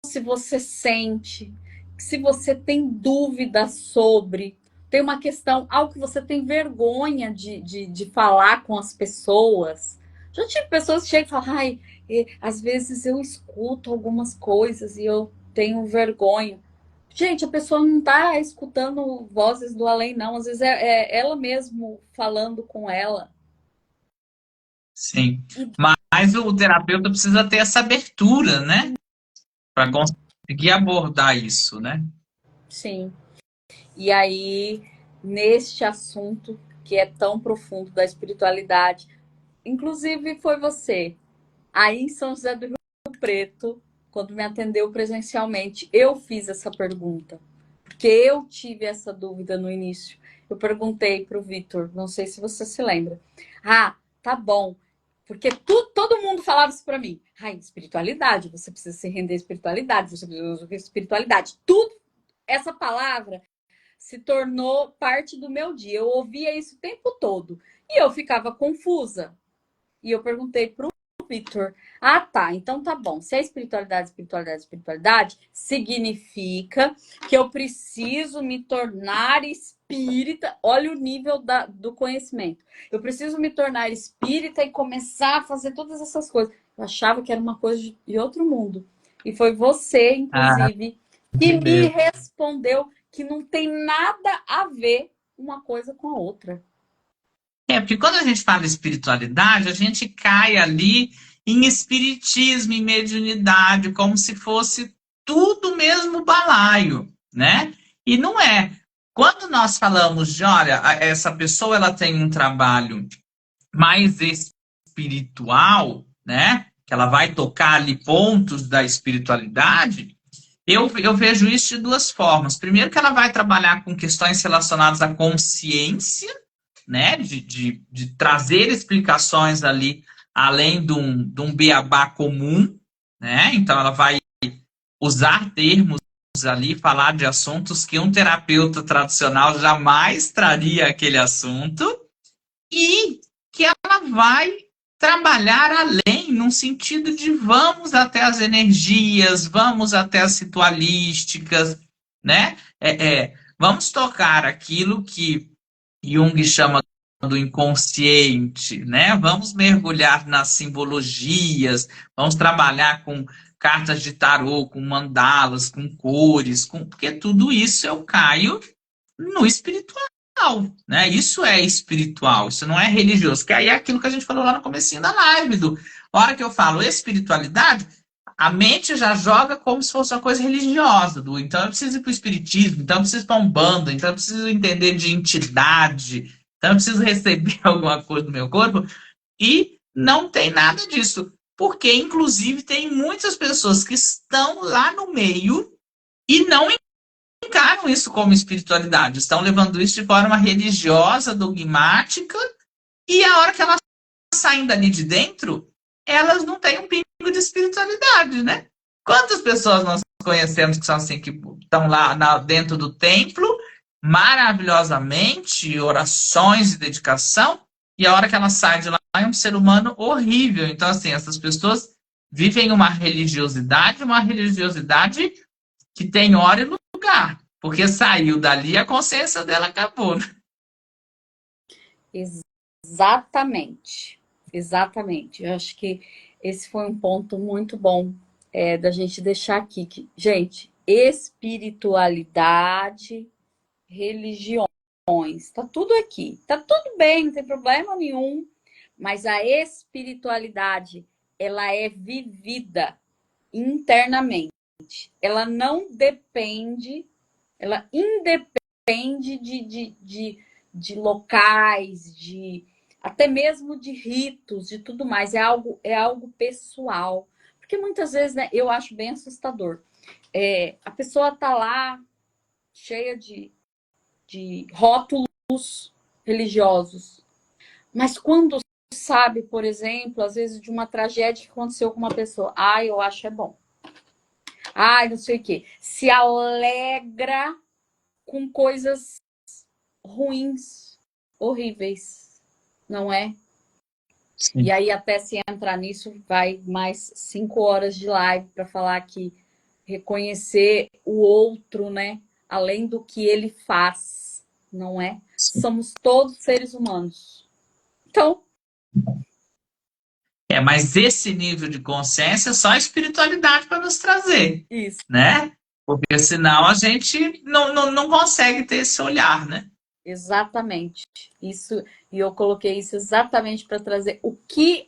se você sente, se você tem dúvida sobre, tem uma questão, algo que você tem vergonha de falar com as pessoas. Já tive pessoas que chegam e falam, ai, às vezes eu escuto algumas coisas e eu tenho vergonha. Gente, a pessoa não está escutando vozes do além, não. Às vezes é ela mesmo falando com ela. Sim. E Mas o terapeuta precisa ter essa abertura, né? Para conseguir abordar isso, né? sim. E aí, neste assunto que é tão profundo da espiritualidade, inclusive foi você, aí em São José do Rio Preto, quando me atendeu presencialmente, eu fiz essa pergunta, porque eu tive essa dúvida no início. Eu perguntei para o Vitor, não sei se você se lembra. Ah, tá bom. Porque todo mundo falava isso para mim. Ai, espiritualidade, você precisa se render à espiritualidade, você precisa de espiritualidade. Tudo, essa palavra se tornou parte do meu dia. Eu ouvia isso o tempo todo. E eu ficava confusa. E eu perguntei para o Victor: ah, tá, então tá bom. Se é espiritualidade, espiritualidade, espiritualidade, significa que eu preciso me tornar espírita. Olha o nível do conhecimento. Eu preciso me tornar espírita e começar a fazer todas essas coisas. Eu achava que era uma coisa de outro mundo. E foi você, Ah, inclusive, que meu me Deus. respondeu que não tem nada a ver uma coisa com a outra. Porque quando a gente fala espiritualidade, a gente cai ali em espiritismo, em mediunidade, como se fosse tudo mesmo balaio, né? E não é. Quando nós falamos de, olha, essa pessoa ela tem um trabalho mais espiritual, né? Que ela vai tocar ali pontos da espiritualidade. Eu vejo isso de duas formas. Primeiro, que ela vai trabalhar com questões relacionadas à consciência, né? De trazer explicações ali, além de um beabá comum, né? Então, ela vai usar termos ali, falar de assuntos que um terapeuta tradicional jamais traria aquele assunto, e que ela vai trabalhar além, num sentido de vamos até as energias, vamos até as ritualísticas, né? Vamos tocar aquilo que Jung chama do inconsciente, né? Vamos mergulhar nas simbologias, vamos trabalhar com cartas de tarô, com mandalas, com cores, porque tudo isso eu caio no espiritual, né? Isso é espiritual, isso não é religioso, que aí é aquilo que a gente falou lá no comecinho da live, a hora que eu falo espiritualidade, a mente já joga como se fosse uma coisa religiosa, então eu preciso ir para o espiritismo, então eu preciso ir para um bando, então eu preciso entender de entidade, então eu preciso receber alguma coisa do meu corpo, e não tem nada disso, porque inclusive tem muitas pessoas que estão lá no meio e não encaram isso como espiritualidade, estão levando isso de forma religiosa, dogmática, e a hora que elas saem dali de dentro, elas não têm um pingo de espiritualidade, né? Quantas pessoas nós conhecemos que são assim, que estão lá dentro do templo, maravilhosamente, orações e dedicação, e a hora que ela sai de lá é um ser humano horrível. Então, assim, essas pessoas vivem uma religiosidade que tem hora e lugar, porque saiu dali, a consciência dela acabou, né? Exatamente. Exatamente. Eu acho que esse foi um ponto muito bom da gente deixar aqui. Que, gente, espiritualidade, religiões, tá tudo aqui. Tá tudo bem, não tem problema nenhum. Mas a espiritualidade, ela é vivida internamente. Ela não depende, ela independe de locais, até mesmo de ritos, de tudo mais. É algo pessoal. Porque muitas vezes, né, eu acho bem assustador. A pessoa tá lá cheia de rótulos religiosos. Mas quando sabe, por exemplo, às vezes de uma tragédia que aconteceu com uma pessoa, eu acho é bom. Não sei o quê. Se alegra com coisas ruins, horríveis, não é? Sim. E aí, até se entrar nisso, vai mais 5 horas de live para falar que reconhecer o outro, né? Além do que ele faz, não é? Sim. Somos todos seres humanos. Então. Mas esse nível de consciência é só a espiritualidade para nos trazer, Isso. né? Porque senão a gente não consegue ter esse olhar, né? Exatamente. Isso, e eu coloquei isso exatamente para trazer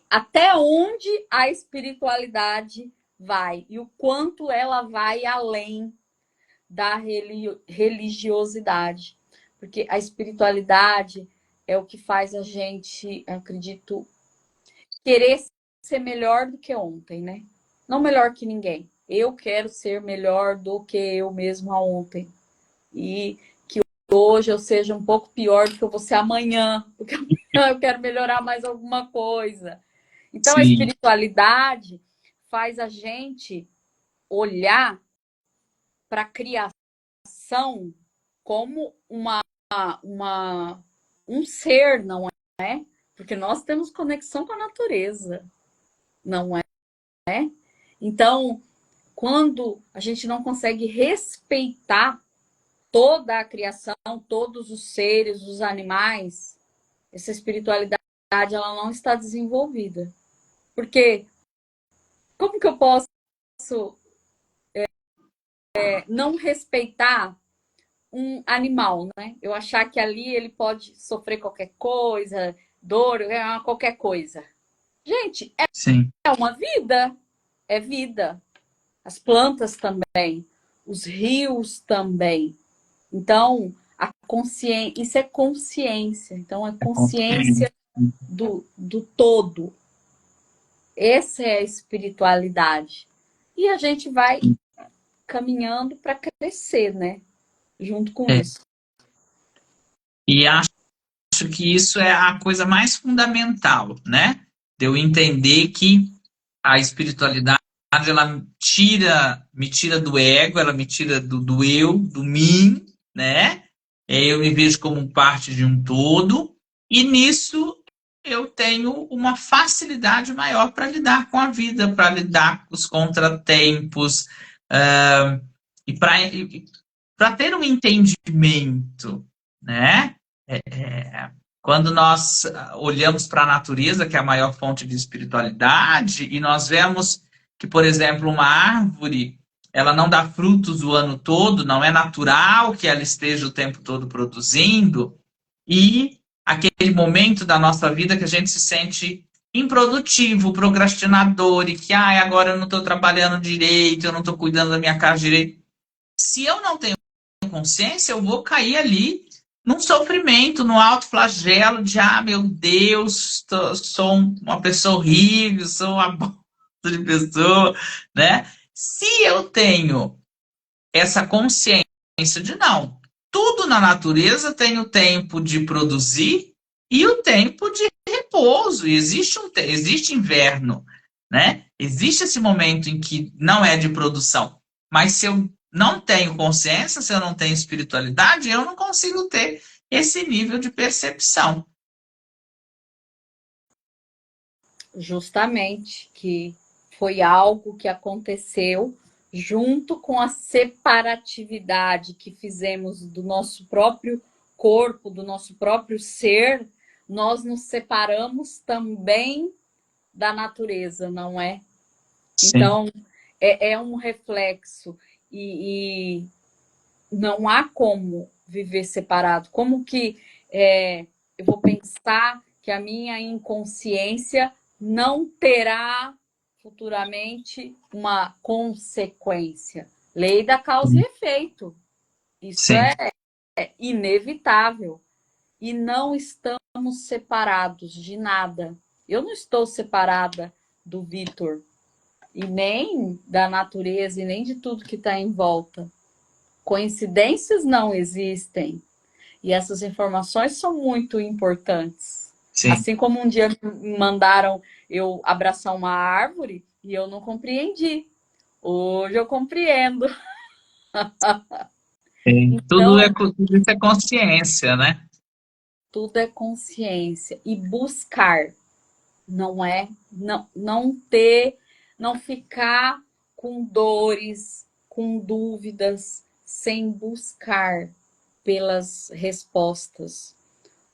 até onde a espiritualidade vai e o quanto ela vai além da religiosidade. Porque a espiritualidade é o que faz a gente, acredito, querer ser melhor do que ontem, né? Não melhor que ninguém. Eu quero ser melhor do que eu mesma ontem. E que hoje eu seja um pouco pior do que eu vou ser amanhã, porque amanhã eu quero melhorar mais alguma coisa. Então, a Sim. espiritualidade faz a gente olhar para a criação como um ser, não é? Porque nós temos conexão com a natureza, não é? Então, quando a gente não consegue respeitar toda a criação, todos os seres, os animais, essa espiritualidade ela não está desenvolvida. Porque como que eu posso não respeitar um animal, né? Eu achar que ali ele pode sofrer qualquer coisa, dor, qualquer coisa. Gente, Sim. é uma vida, é vida. As plantas também, os rios também. Então, a consciência, isso é consciência. Então, é consciência do todo. Essa é a espiritualidade. E a gente vai caminhando para crescer, né? Junto com É. isso. E acho que isso é a coisa mais fundamental, né? De eu entender que a espiritualidade ela me tira do ego, ela me tira do eu, do mim, né? Eu me vejo como parte de um todo, e nisso eu tenho uma facilidade maior para lidar com a vida, para lidar com os contratempos, e para ter um entendimento, né? Quando nós olhamos para a natureza, que é a maior fonte de espiritualidade, e nós vemos que, por exemplo, uma árvore, ela não dá frutos o ano todo, não é natural que ela esteja o tempo todo produzindo, e aquele momento da nossa vida que a gente se sente improdutivo, procrastinador, e que agora eu não estou trabalhando direito, eu não estou cuidando da minha casa direito. Se eu não tenho consciência, eu vou cair ali num sofrimento, no alto flagelo de, meu Deus, sou uma pessoa horrível, sou uma bosta de pessoa, né? Se eu tenho essa consciência de não. Tudo na natureza tem o tempo de produzir e o tempo de repouso. E existe inverno, né? Existe esse momento em que não é de produção. Mas se eu não tenho consciência, se eu não tenho espiritualidade, eu não consigo ter esse nível de percepção. Justamente, que foi algo que aconteceu junto com a separatividade que fizemos do nosso próprio corpo, do nosso próprio ser, nós nos separamos também da natureza, não é? Sim, Então, é um reflexo e não há como viver separado. Como que eu vou pensar que a minha inconsciência não terá futuramente uma consequência? Lei da causa e efeito. Isso sim, é inevitável. E não estamos separados de nada. Eu não estou separada do Vitor, e nem da natureza, e nem de tudo que está em volta. Coincidências não existem. E essas informações são muito importantes. sim. Assim como um dia me mandaram eu abraçar uma árvore e eu não compreendi. Hoje eu compreendo. Sim. Então, Tudo isso é consciência, né? tudo é consciência. E buscar, não é? Não ter, não ficar com dores, com dúvidas, sem buscar pelas respostas.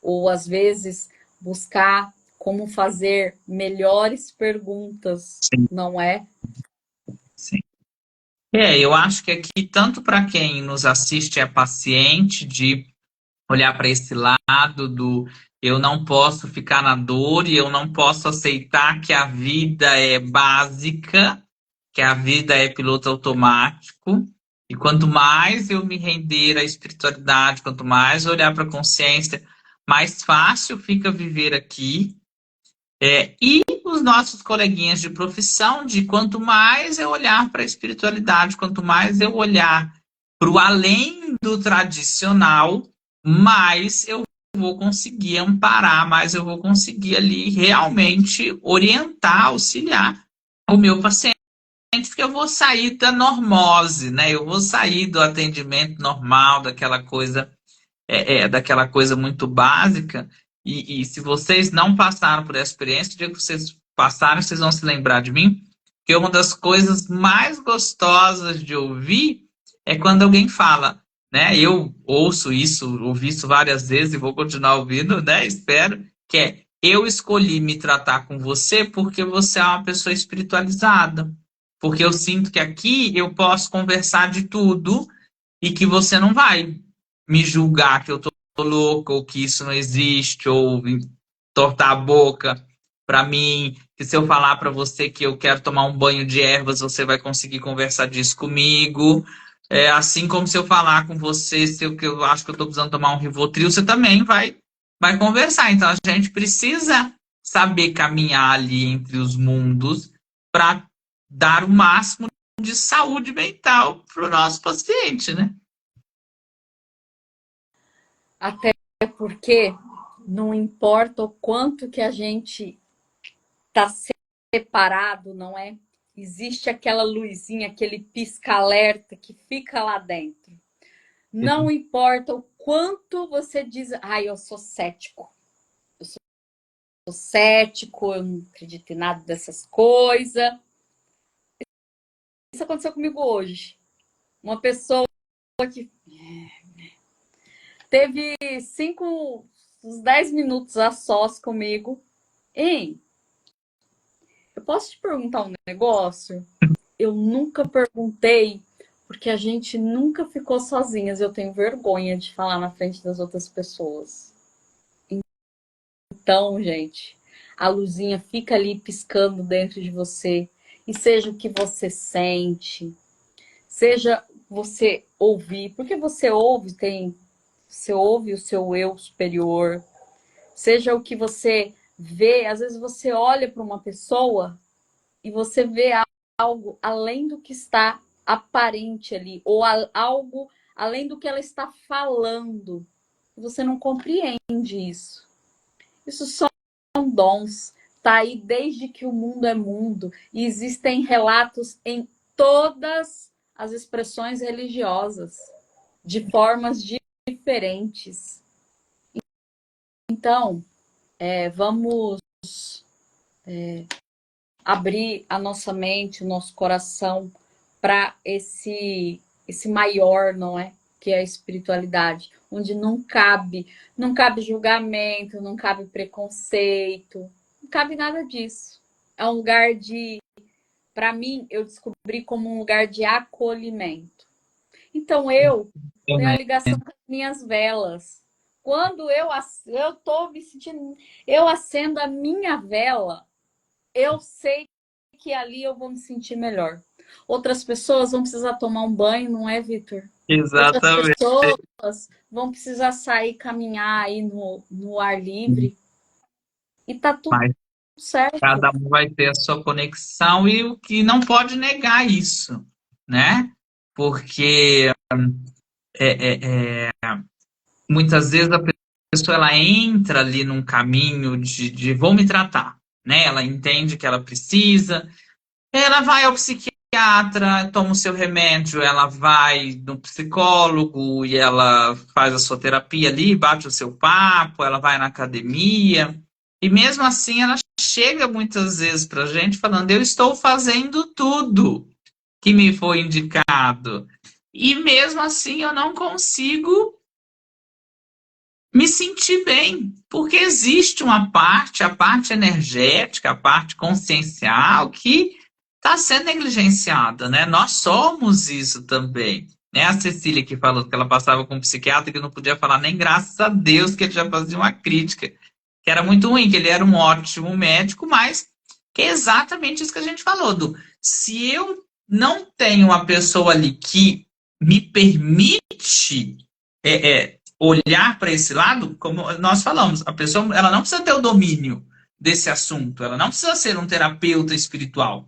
Ou às vezes buscar como fazer melhores perguntas, Sim, não é? sim. Eu acho que aqui, tanto para quem nos assiste é paciente de olhar para esse lado do eu não posso ficar na dor e eu não posso aceitar que a vida é básica, que a vida é piloto automático. E quanto mais eu me render à espiritualidade, quanto mais eu olhar para a consciência, mais fácil fica viver aqui. E os nossos coleguinhas de profissão, de quanto mais eu olhar para a espiritualidade, quanto mais eu olhar para o além do tradicional, mais eu vou conseguir amparar, mais eu vou conseguir ali realmente orientar, auxiliar o meu paciente, porque eu vou sair da normose, né? Eu vou sair do atendimento normal, daquela coisa muito básica. E se vocês não passaram por essa experiência, o dia que vocês passarem, vocês vão se lembrar de mim, que uma das coisas mais gostosas de ouvir é quando alguém fala, né? Eu ouço isso, ouvi isso várias vezes e vou continuar ouvindo, né? Espero, que é eu escolhi me tratar com você porque você é uma pessoa espiritualizada. Porque eu sinto que aqui eu posso conversar de tudo e que você não vai me julgar que eu tô louca, ou que isso não existe, ou tortar a boca para mim, que se eu falar para você que eu quero tomar um banho de ervas, você vai conseguir conversar disso comigo. Assim como se eu falar com você, que eu acho que eu tô precisando tomar um Rivotril, você também vai conversar. Então a gente precisa saber caminhar ali entre os mundos para dar o máximo de saúde mental para o nosso paciente, né? Até porque não importa o quanto que a gente está separado, não é? Existe aquela luzinha, aquele pisca-alerta que fica lá dentro. Não importa o quanto você diz, ai, eu sou cético. Eu sou cético, eu não acredito em nada dessas coisas. Isso aconteceu comigo hoje. Uma pessoa que teve uns 10 minutos a sós comigo. Hein, eu posso te perguntar um negócio? Eu nunca perguntei, porque a gente nunca ficou sozinhas. Eu tenho vergonha de falar na frente das outras pessoas. Então, gente, a luzinha fica ali piscando dentro de você. E seja o que você sente, seja você ouvir, porque você ouve o seu eu superior, seja o que você vê, às vezes você olha para uma pessoa e você vê algo além do que está aparente ali, ou algo além do que ela está falando. Você não compreende isso. Isso são dons. Está aí desde que o mundo é mundo. E existem relatos em todas as expressões religiosas, de formas diferentes. Então, vamos abrir a nossa mente, o nosso coração para esse maior, não é? Que é a espiritualidade, onde não cabe julgamento, não cabe preconceito, não cabe nada disso. É um lugar de, para mim, eu descobri como um lugar de acolhimento. Então eu tenho a ligação com as minhas velas. Quando eu estou me sentindo, eu acendo a minha vela, eu sei que ali eu vou me sentir melhor. Outras pessoas vão precisar tomar um banho, não é, Vitor? Outras Exatamente. pessoas vão precisar sair, caminhar aí no ar livre. E tá tudo Mas certo. cada um vai ter a sua conexão e o que não pode negar isso, né? Porque muitas vezes a pessoa ela entra ali num caminho de vou me tratar, né? Ela entende que ela precisa, ela vai ao psiquiatra, toma o seu remédio, ela vai no psicólogo e ela faz a sua terapia ali, bate o seu papo, ela vai na academia. E mesmo assim ela chega muitas vezes para a gente falando, eu estou fazendo tudo que me foi indicado. E mesmo assim eu não consigo me sentir bem, porque existe uma parte, a parte energética, a parte consciencial, que está sendo negligenciada, né? Nós somos isso também. Né? A Cecília que falou que ela passava com um psiquiatra que não podia falar nem graças a Deus que ele já fazia uma crítica, que era muito ruim, que ele era um ótimo médico, mas que é exatamente isso que a gente falou, se eu não tenho uma pessoa ali que me permite olhar para esse lado, como nós falamos, a pessoa ela não precisa ter o domínio desse assunto, ela não precisa ser um terapeuta espiritual,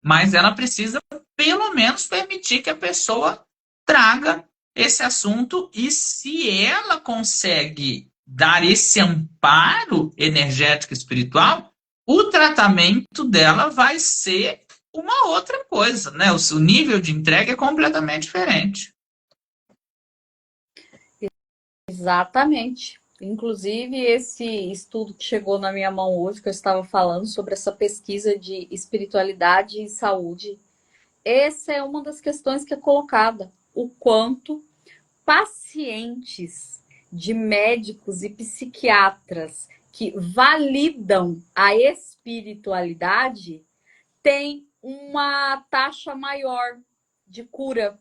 mas ela precisa pelo menos permitir que a pessoa traga esse assunto e se ela consegue dar esse amparo energético espiritual, o tratamento dela vai ser uma outra coisa, né? O nível de entrega é completamente diferente. Exatamente. Inclusive, esse estudo que chegou na minha mão hoje, que eu estava falando sobre essa pesquisa de espiritualidade e saúde, essa é uma das questões que é colocada. O quanto pacientes de médicos e psiquiatras que validam a espiritualidade têm uma taxa maior de cura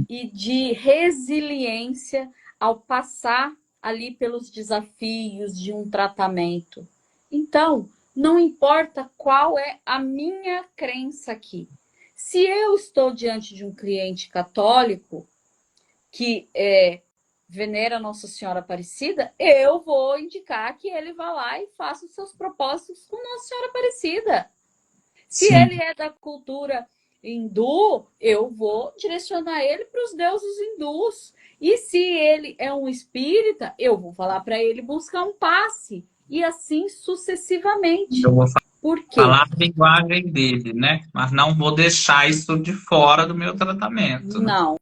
e de resiliência ao passar ali pelos desafios de um tratamento. Então, não importa qual é a minha crença aqui. Se eu estou diante de um cliente católico que venera Nossa Senhora Aparecida, eu vou indicar que ele vá lá e faça os seus propósitos com Nossa Senhora Aparecida. Se Sim. ele é da cultura hindu, eu vou direcionar ele para os deuses hindus. E se ele é um espírita, eu vou falar para ele buscar um passe. E assim sucessivamente. Eu vou Por quê? falar a linguagem dele, né? Mas não vou deixar isso de fora do meu tratamento, né? Não,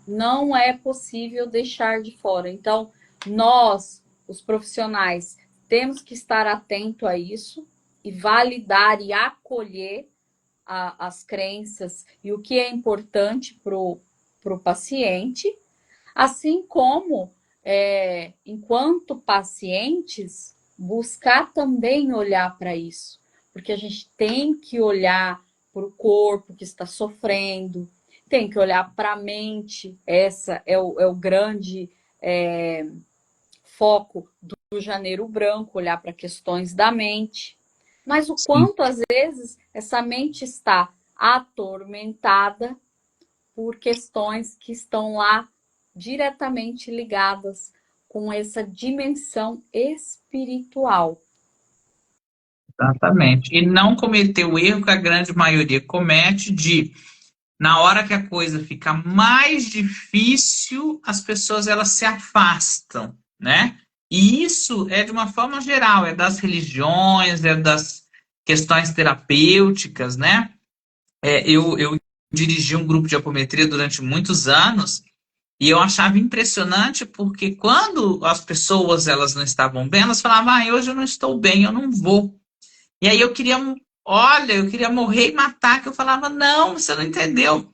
não é possível deixar de fora. Então, nós, os profissionais, temos que estar atento a isso e validar e acolher as crenças e o que é importante para o paciente, assim como, enquanto pacientes, buscar também olhar para isso, porque a gente tem que olhar para o corpo que está sofrendo, tem que olhar para a mente, essa é o grande foco do Janeiro Branco, olhar para questões da mente. Mas o quanto, às vezes, essa mente está atormentada por questões que estão lá diretamente ligadas com essa dimensão espiritual. Exatamente. E não cometer o erro que a grande maioria comete de na hora que a coisa fica mais difícil, as pessoas elas se afastam, né? E isso é de uma forma geral, é das religiões, é das questões terapêuticas, né? Eu dirigi um grupo de apometria durante muitos anos e eu achava impressionante porque quando as pessoas elas não estavam bem, elas falavam, hoje eu não estou bem, eu não vou. E aí eu queria, olha, eu queria morrer e matar, que eu falava, não, você não entendeu.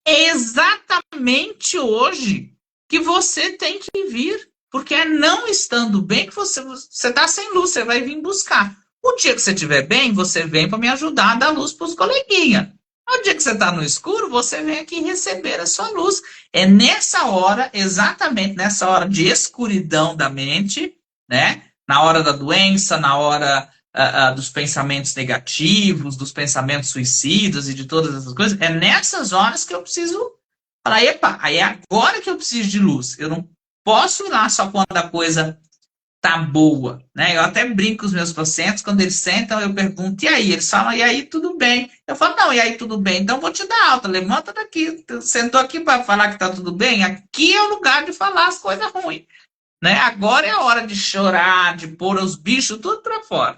É exatamente hoje que você tem que vir, porque é não estando bem que você está sem luz, você vai vir buscar. O dia que você estiver bem, você vem para me ajudar a dar luz para os coleguinhas. O dia que você está no escuro, você vem aqui receber a sua luz. É nessa hora, exatamente nessa hora de escuridão da mente, né? Na hora da doença, na hora dos pensamentos negativos, dos pensamentos suicidas e de todas essas coisas, é nessas horas que eu preciso falar, epa, aí é agora que eu preciso de luz. Eu não posso ir lá só quando a coisa tá boa, né? Eu até brinco com os meus pacientes, quando eles sentam, eu pergunto, e aí? Eles falam, e aí, tudo bem. Eu falo, não, e aí, tudo bem, então vou te dar alta, levanta daqui, sentou aqui para falar que tá tudo bem, aqui é o lugar de falar as coisas ruins, né? Agora é a hora de chorar, de pôr os bichos tudo para fora.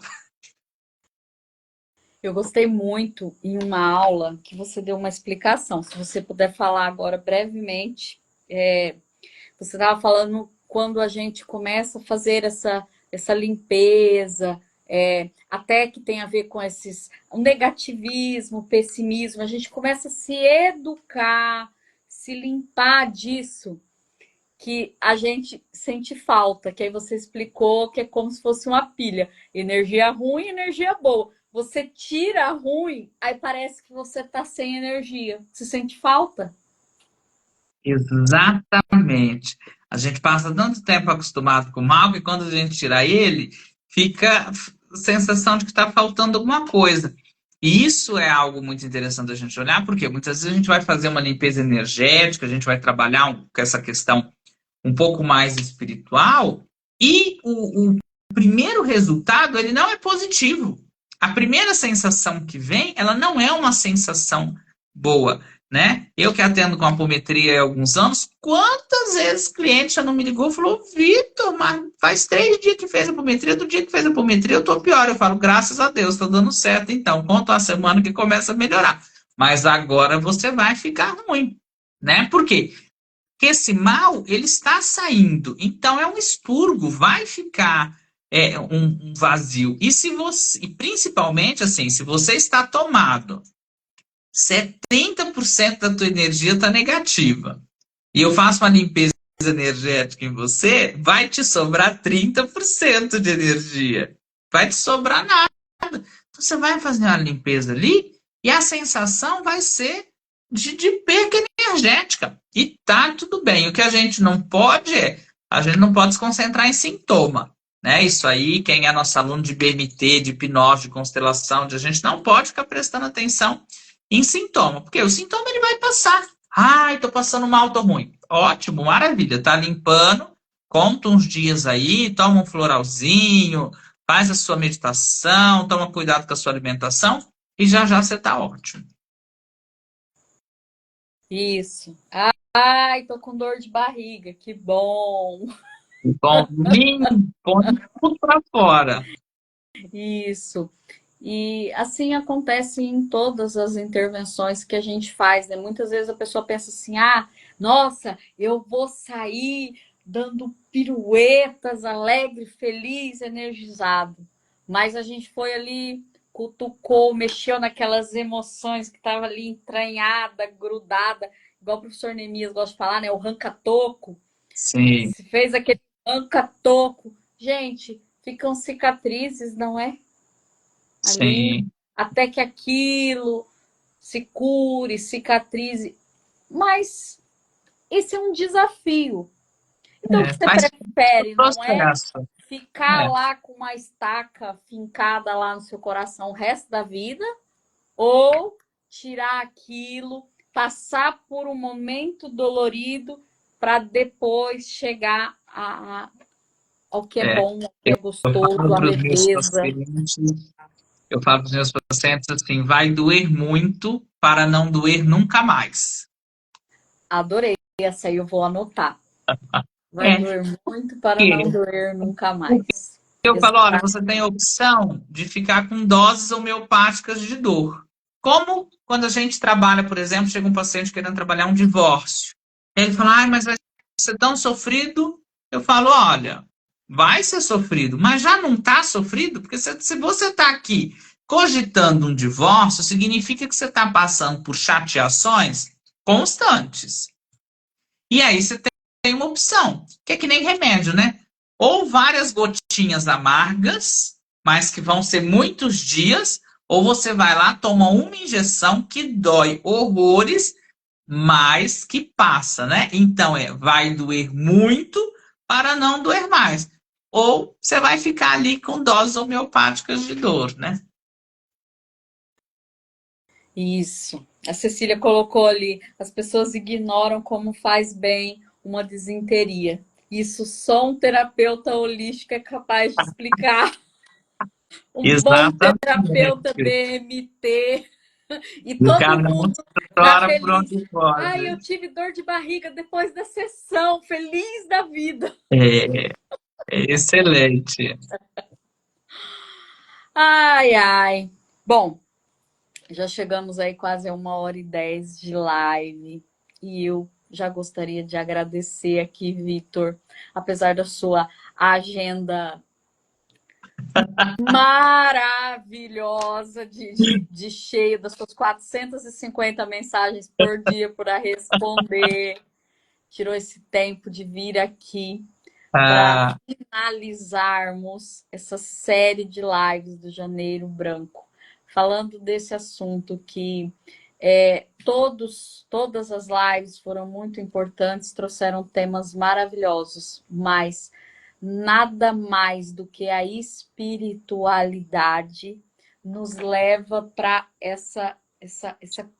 Eu gostei muito em uma aula que você deu uma explicação. Se você puder falar agora brevemente, você estava falando quando a gente começa a fazer essa limpeza, até que tem a ver com o negativismo, o pessimismo, a gente começa a se educar, se limpar disso, que a gente sente falta, que aí você explicou que é como se fosse uma pilha, energia ruim, energia boa. Você tira a ruim, aí parece que você está sem energia. Você sente falta? Exatamente. A gente passa tanto tempo acostumado com o mal que quando a gente tira ele, fica a sensação de que está faltando alguma coisa. E isso é algo muito interessante a gente olhar, porque muitas vezes a gente vai fazer uma limpeza energética, a gente vai trabalhar com essa questão um pouco mais espiritual, e o primeiro resultado, ele não é positivo. A primeira sensação que vem, ela não é uma sensação boa, né? Eu que atendo com apometria há alguns anos, quantas vezes cliente já não me ligou e falou, Vitor, mas faz 3 dias que fez a apometria, do dia que fez a apometria eu tô pior. Eu falo, graças a Deus, tá dando certo, então, conta a semana que começa a melhorar. Mas agora você vai ficar ruim, né? Por quê? Que esse mal ele está saindo, então é um expurgo, vai ficar um vazio. E se você, e principalmente assim, se você está tomado, 70% da tua energia está negativa, e eu faço uma limpeza energética em você, vai te sobrar 30% de energia. Vai te sobrar nada. Então, você vai fazer uma limpeza ali e a sensação vai ser de perca energética. E tá tudo bem. O que a gente não pode a gente não pode se concentrar em sintoma. Né? Isso aí, quem é nosso aluno de BMT, de hipnose, de constelação, a gente não pode ficar prestando atenção em sintoma, porque o sintoma ele vai passar. Ai, tô passando mal, tô ruim. Ótimo, maravilha. Tá limpando, conta uns dias aí, toma um floralzinho, faz a sua meditação, toma cuidado com a sua alimentação e já já você tá ótimo. Isso. Ai, tô com dor de barriga, que bom. Bom, põe tudo para fora. Isso. E assim acontece em todas as intervenções que a gente faz, né? Muitas vezes a pessoa pensa assim: nossa, eu vou sair dando piruetas, alegre, feliz, energizado. Mas a gente foi ali, cutucou, mexeu naquelas emoções que estavam ali entranhada, grudada, igual o professor Neemias gosta de falar, né? O ranca-toco. Sim, Se fez aquele ranca-toco. Gente, ficam cicatrizes, não é? Ali, sim. até que aquilo se cure, cicatrize. Mas esse é um desafio. Então, o que você Faz parte do prefere, não é processo. ficar lá com uma estaca fincada lá no seu coração o resto da vida, ou tirar aquilo, passar por um momento dolorido para depois chegar ao que é É, bom, ao que eu é gostoso, falo a para os meus leveza. pacientes, eu falo para os meus pacientes assim, vai doer muito, para não doer nunca mais. Adorei. Essa aí eu vou anotar. Vai É, doer muito para não porque doer nunca mais. eu falo, olha, Exato. você tem a opção de ficar com doses homeopáticas de dor. Como quando a gente trabalha, por exemplo, chega um paciente querendo trabalhar um divórcio. Ele fala, ai, mas vai ser tão sofrido. Eu falo, olha, vai ser sofrido, mas já não está sofrido, porque se você está aqui cogitando um divórcio, significa que você está passando por chateações constantes. E aí você tem uma opção, que é que nem remédio, né? Ou várias gotinhas amargas, mas que vão ser muitos dias, ou você vai lá, toma uma injeção que dói horrores, mas que passa, né? Então vai doer muito para não doer mais. Ou você vai ficar ali com doses homeopáticas de dor, né? Isso. A Cecília colocou ali, as pessoas ignoram como faz bem uma desinteria. Isso só um terapeuta holístico é capaz de explicar. Um bom terapeuta Exatamente. DMT e O todo cara mundo tá chora por feliz. onde Ai, pode. eu tive dor de barriga depois da sessão, feliz da vida. É, é excelente. Ai, ai. Bom, já chegamos aí quase a 1h10 de live e eu já gostaria de agradecer aqui, Vitor, apesar da sua agenda maravilhosa de cheio das suas 450 mensagens por dia para responder, tirou esse tempo de vir aqui para Ah, finalizarmos essa série de lives do Janeiro Branco, falando desse assunto que todas as lives foram muito importantes, trouxeram temas maravilhosos, mas nada mais do que a espiritualidade nos leva para essa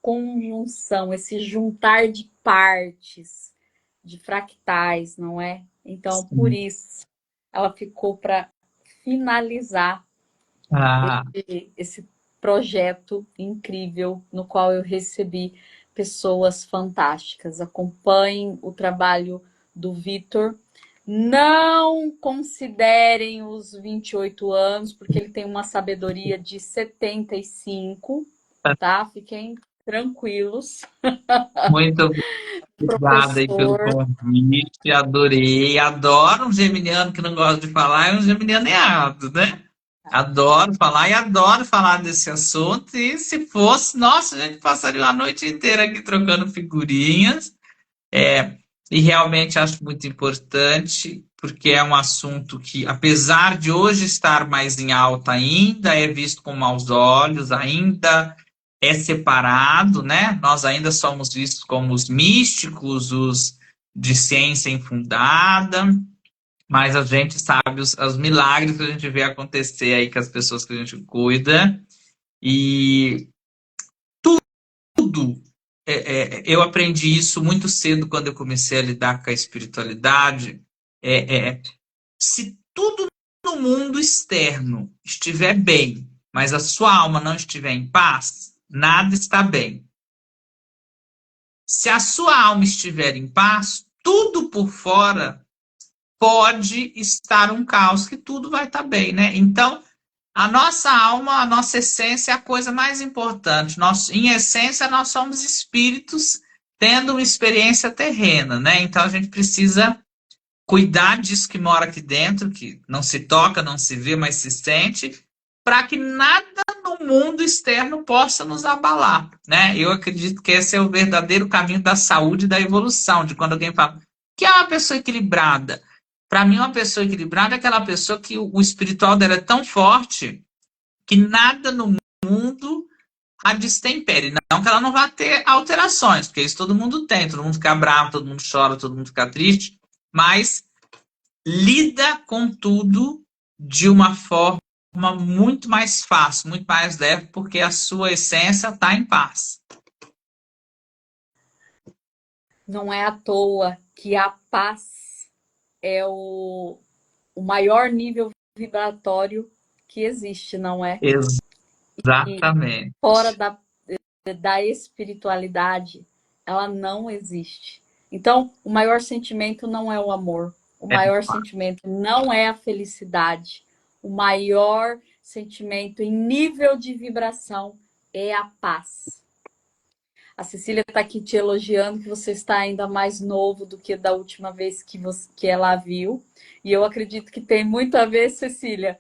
conjunção, esse juntar de partes, de fractais, não é? Então, por sim. isso, ela ficou para finalizar Ah, esse projeto incrível no qual eu recebi pessoas fantásticas. Acompanhem o trabalho do Vitor. Não considerem os 28 anos, porque ele tem uma sabedoria de 75, tá? Fiquem tranquilos, muito obrigado aí pelo professor. convite, adorei. Adoro um geminiano que não gosta de falar, é um geminiano errado, né? Adoro falar e adoro falar desse assunto. E se fosse, nossa, a gente passaria a noite inteira aqui trocando figurinhas. É, e realmente acho muito importante, porque é um assunto que, apesar de hoje estar mais em alta ainda, é visto com maus olhos, ainda é separado, né? Nós ainda somos vistos como os místicos, os de ciência infundada, mas a gente sabe os milagres que a gente vê acontecer aí com as pessoas que a gente cuida, e tudo eu aprendi isso muito cedo quando eu comecei a lidar com a espiritualidade. Se tudo no mundo externo estiver bem, mas a sua alma não estiver em paz, nada está bem. Se a sua alma estiver em paz, tudo por fora pode estar um caos, que tudo vai estar bem, né? Então, a nossa alma, a nossa essência é a coisa mais importante. Nós, em essência, nós somos espíritos tendo uma experiência terrena, né? Então, a gente precisa cuidar disso que mora aqui dentro, que não se toca, não se vê, mas se sente, para que nada no mundo externo possa nos abalar, né? Eu acredito que esse é o verdadeiro caminho da saúde e da evolução, de quando alguém fala que é uma pessoa equilibrada. Para mim, uma pessoa equilibrada é aquela pessoa que o espiritual dela é tão forte que nada no mundo a destempere. Não que ela não vá ter alterações, porque isso todo mundo tem, todo mundo fica bravo, todo mundo chora, todo mundo fica triste, mas lida com tudo de uma forma muito mais fácil, muito mais leve, porque a sua essência está em paz. Não é à toa que a paz é o maior nível vibratório que existe, não é? E Exatamente. fora da da espiritualidade, ela não existe. Então, o maior sentimento não é o amor, o É, maior sentimento não é a felicidade, o maior sentimento em nível de vibração é a paz. A Cecília está aqui te elogiando que você está ainda mais novo do que da última vez que ela viu. E eu acredito que tem muito a ver, Cecília,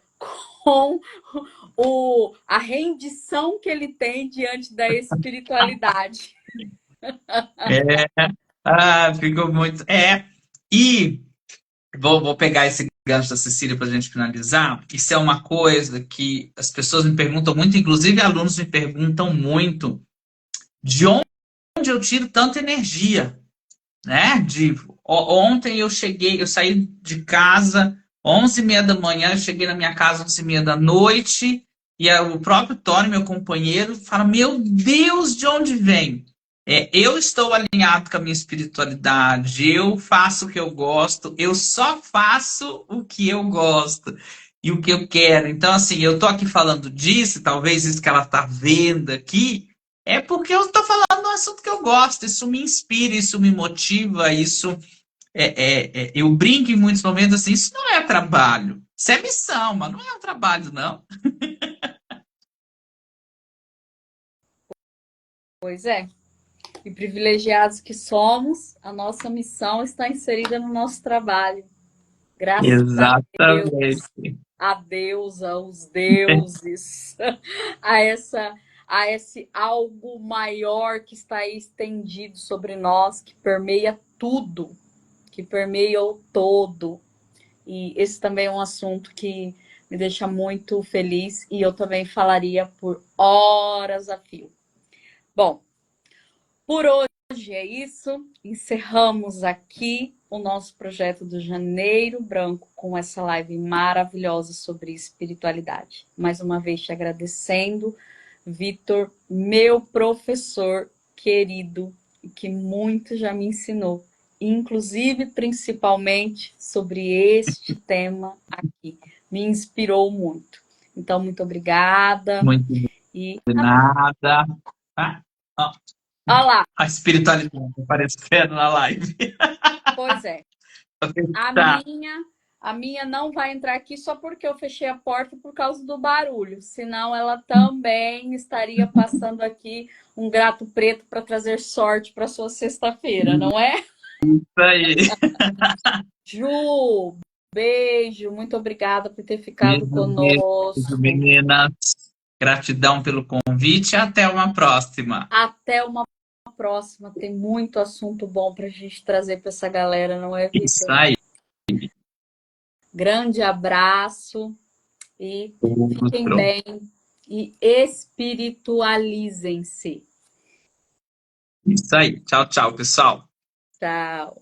com a rendição que ele tem diante da espiritualidade. é, ficou muito. E vou pegar esse gancho da Cecília para a gente finalizar. Isso é uma coisa que as pessoas me perguntam muito, inclusive alunos me perguntam muito, de onde eu tiro tanta energia, né? Ontem eu saí de casa 11h30 da manhã, eu cheguei na minha casa 11h30 da noite, e o próprio Tony, meu companheiro, fala: Meu Deus, de onde vem? Eu estou alinhado com a minha espiritualidade, eu faço o que eu gosto, eu só faço o que eu gosto e o que eu quero. Então, assim, eu tô aqui falando disso, talvez isso que ela tá vendo aqui, é porque eu estou falando do assunto que eu gosto, isso me inspira, isso me motiva, isso eu brinco em muitos momentos assim, isso não é trabalho, isso é missão, mas não é um trabalho, não. Pois é. E privilegiados que somos, a nossa missão está inserida no nosso trabalho. Graças Exatamente. a Deus, aos deuses, a a esse algo maior que está aí estendido sobre nós, que permeia tudo, que permeia o todo. E esse também é um assunto que me deixa muito feliz e eu também falaria por horas a fio. Bom, por hoje é isso. Encerramos aqui o nosso projeto do Janeiro Branco com essa live maravilhosa sobre espiritualidade. Mais uma vez te agradecendo, Vitor, meu professor querido, que muito já me ensinou, inclusive principalmente sobre este tema aqui. Me inspirou muito. Então, muito obrigada. Muito E de nada. Ah, ó, olha lá, a espiritualidade aparecendo na live. pois é. A Tá. minha, a minha não vai entrar aqui só porque eu fechei a porta por causa do barulho. Senão ela também estaria passando aqui um gato preto para trazer sorte para sua sexta-feira, não é? Isso aí. Ju, beijo, muito obrigada por ter ficado Beijo, beijo, conosco. meninas. Gratidão pelo convite e até uma próxima. Até uma próxima. Tem muito assunto bom para a gente trazer para essa galera, não é, Isso Vitor? aí. Grande abraço e fiquem Outro. bem e espiritualizem-se. Isso aí. Tchau, tchau, pessoal. Tchau.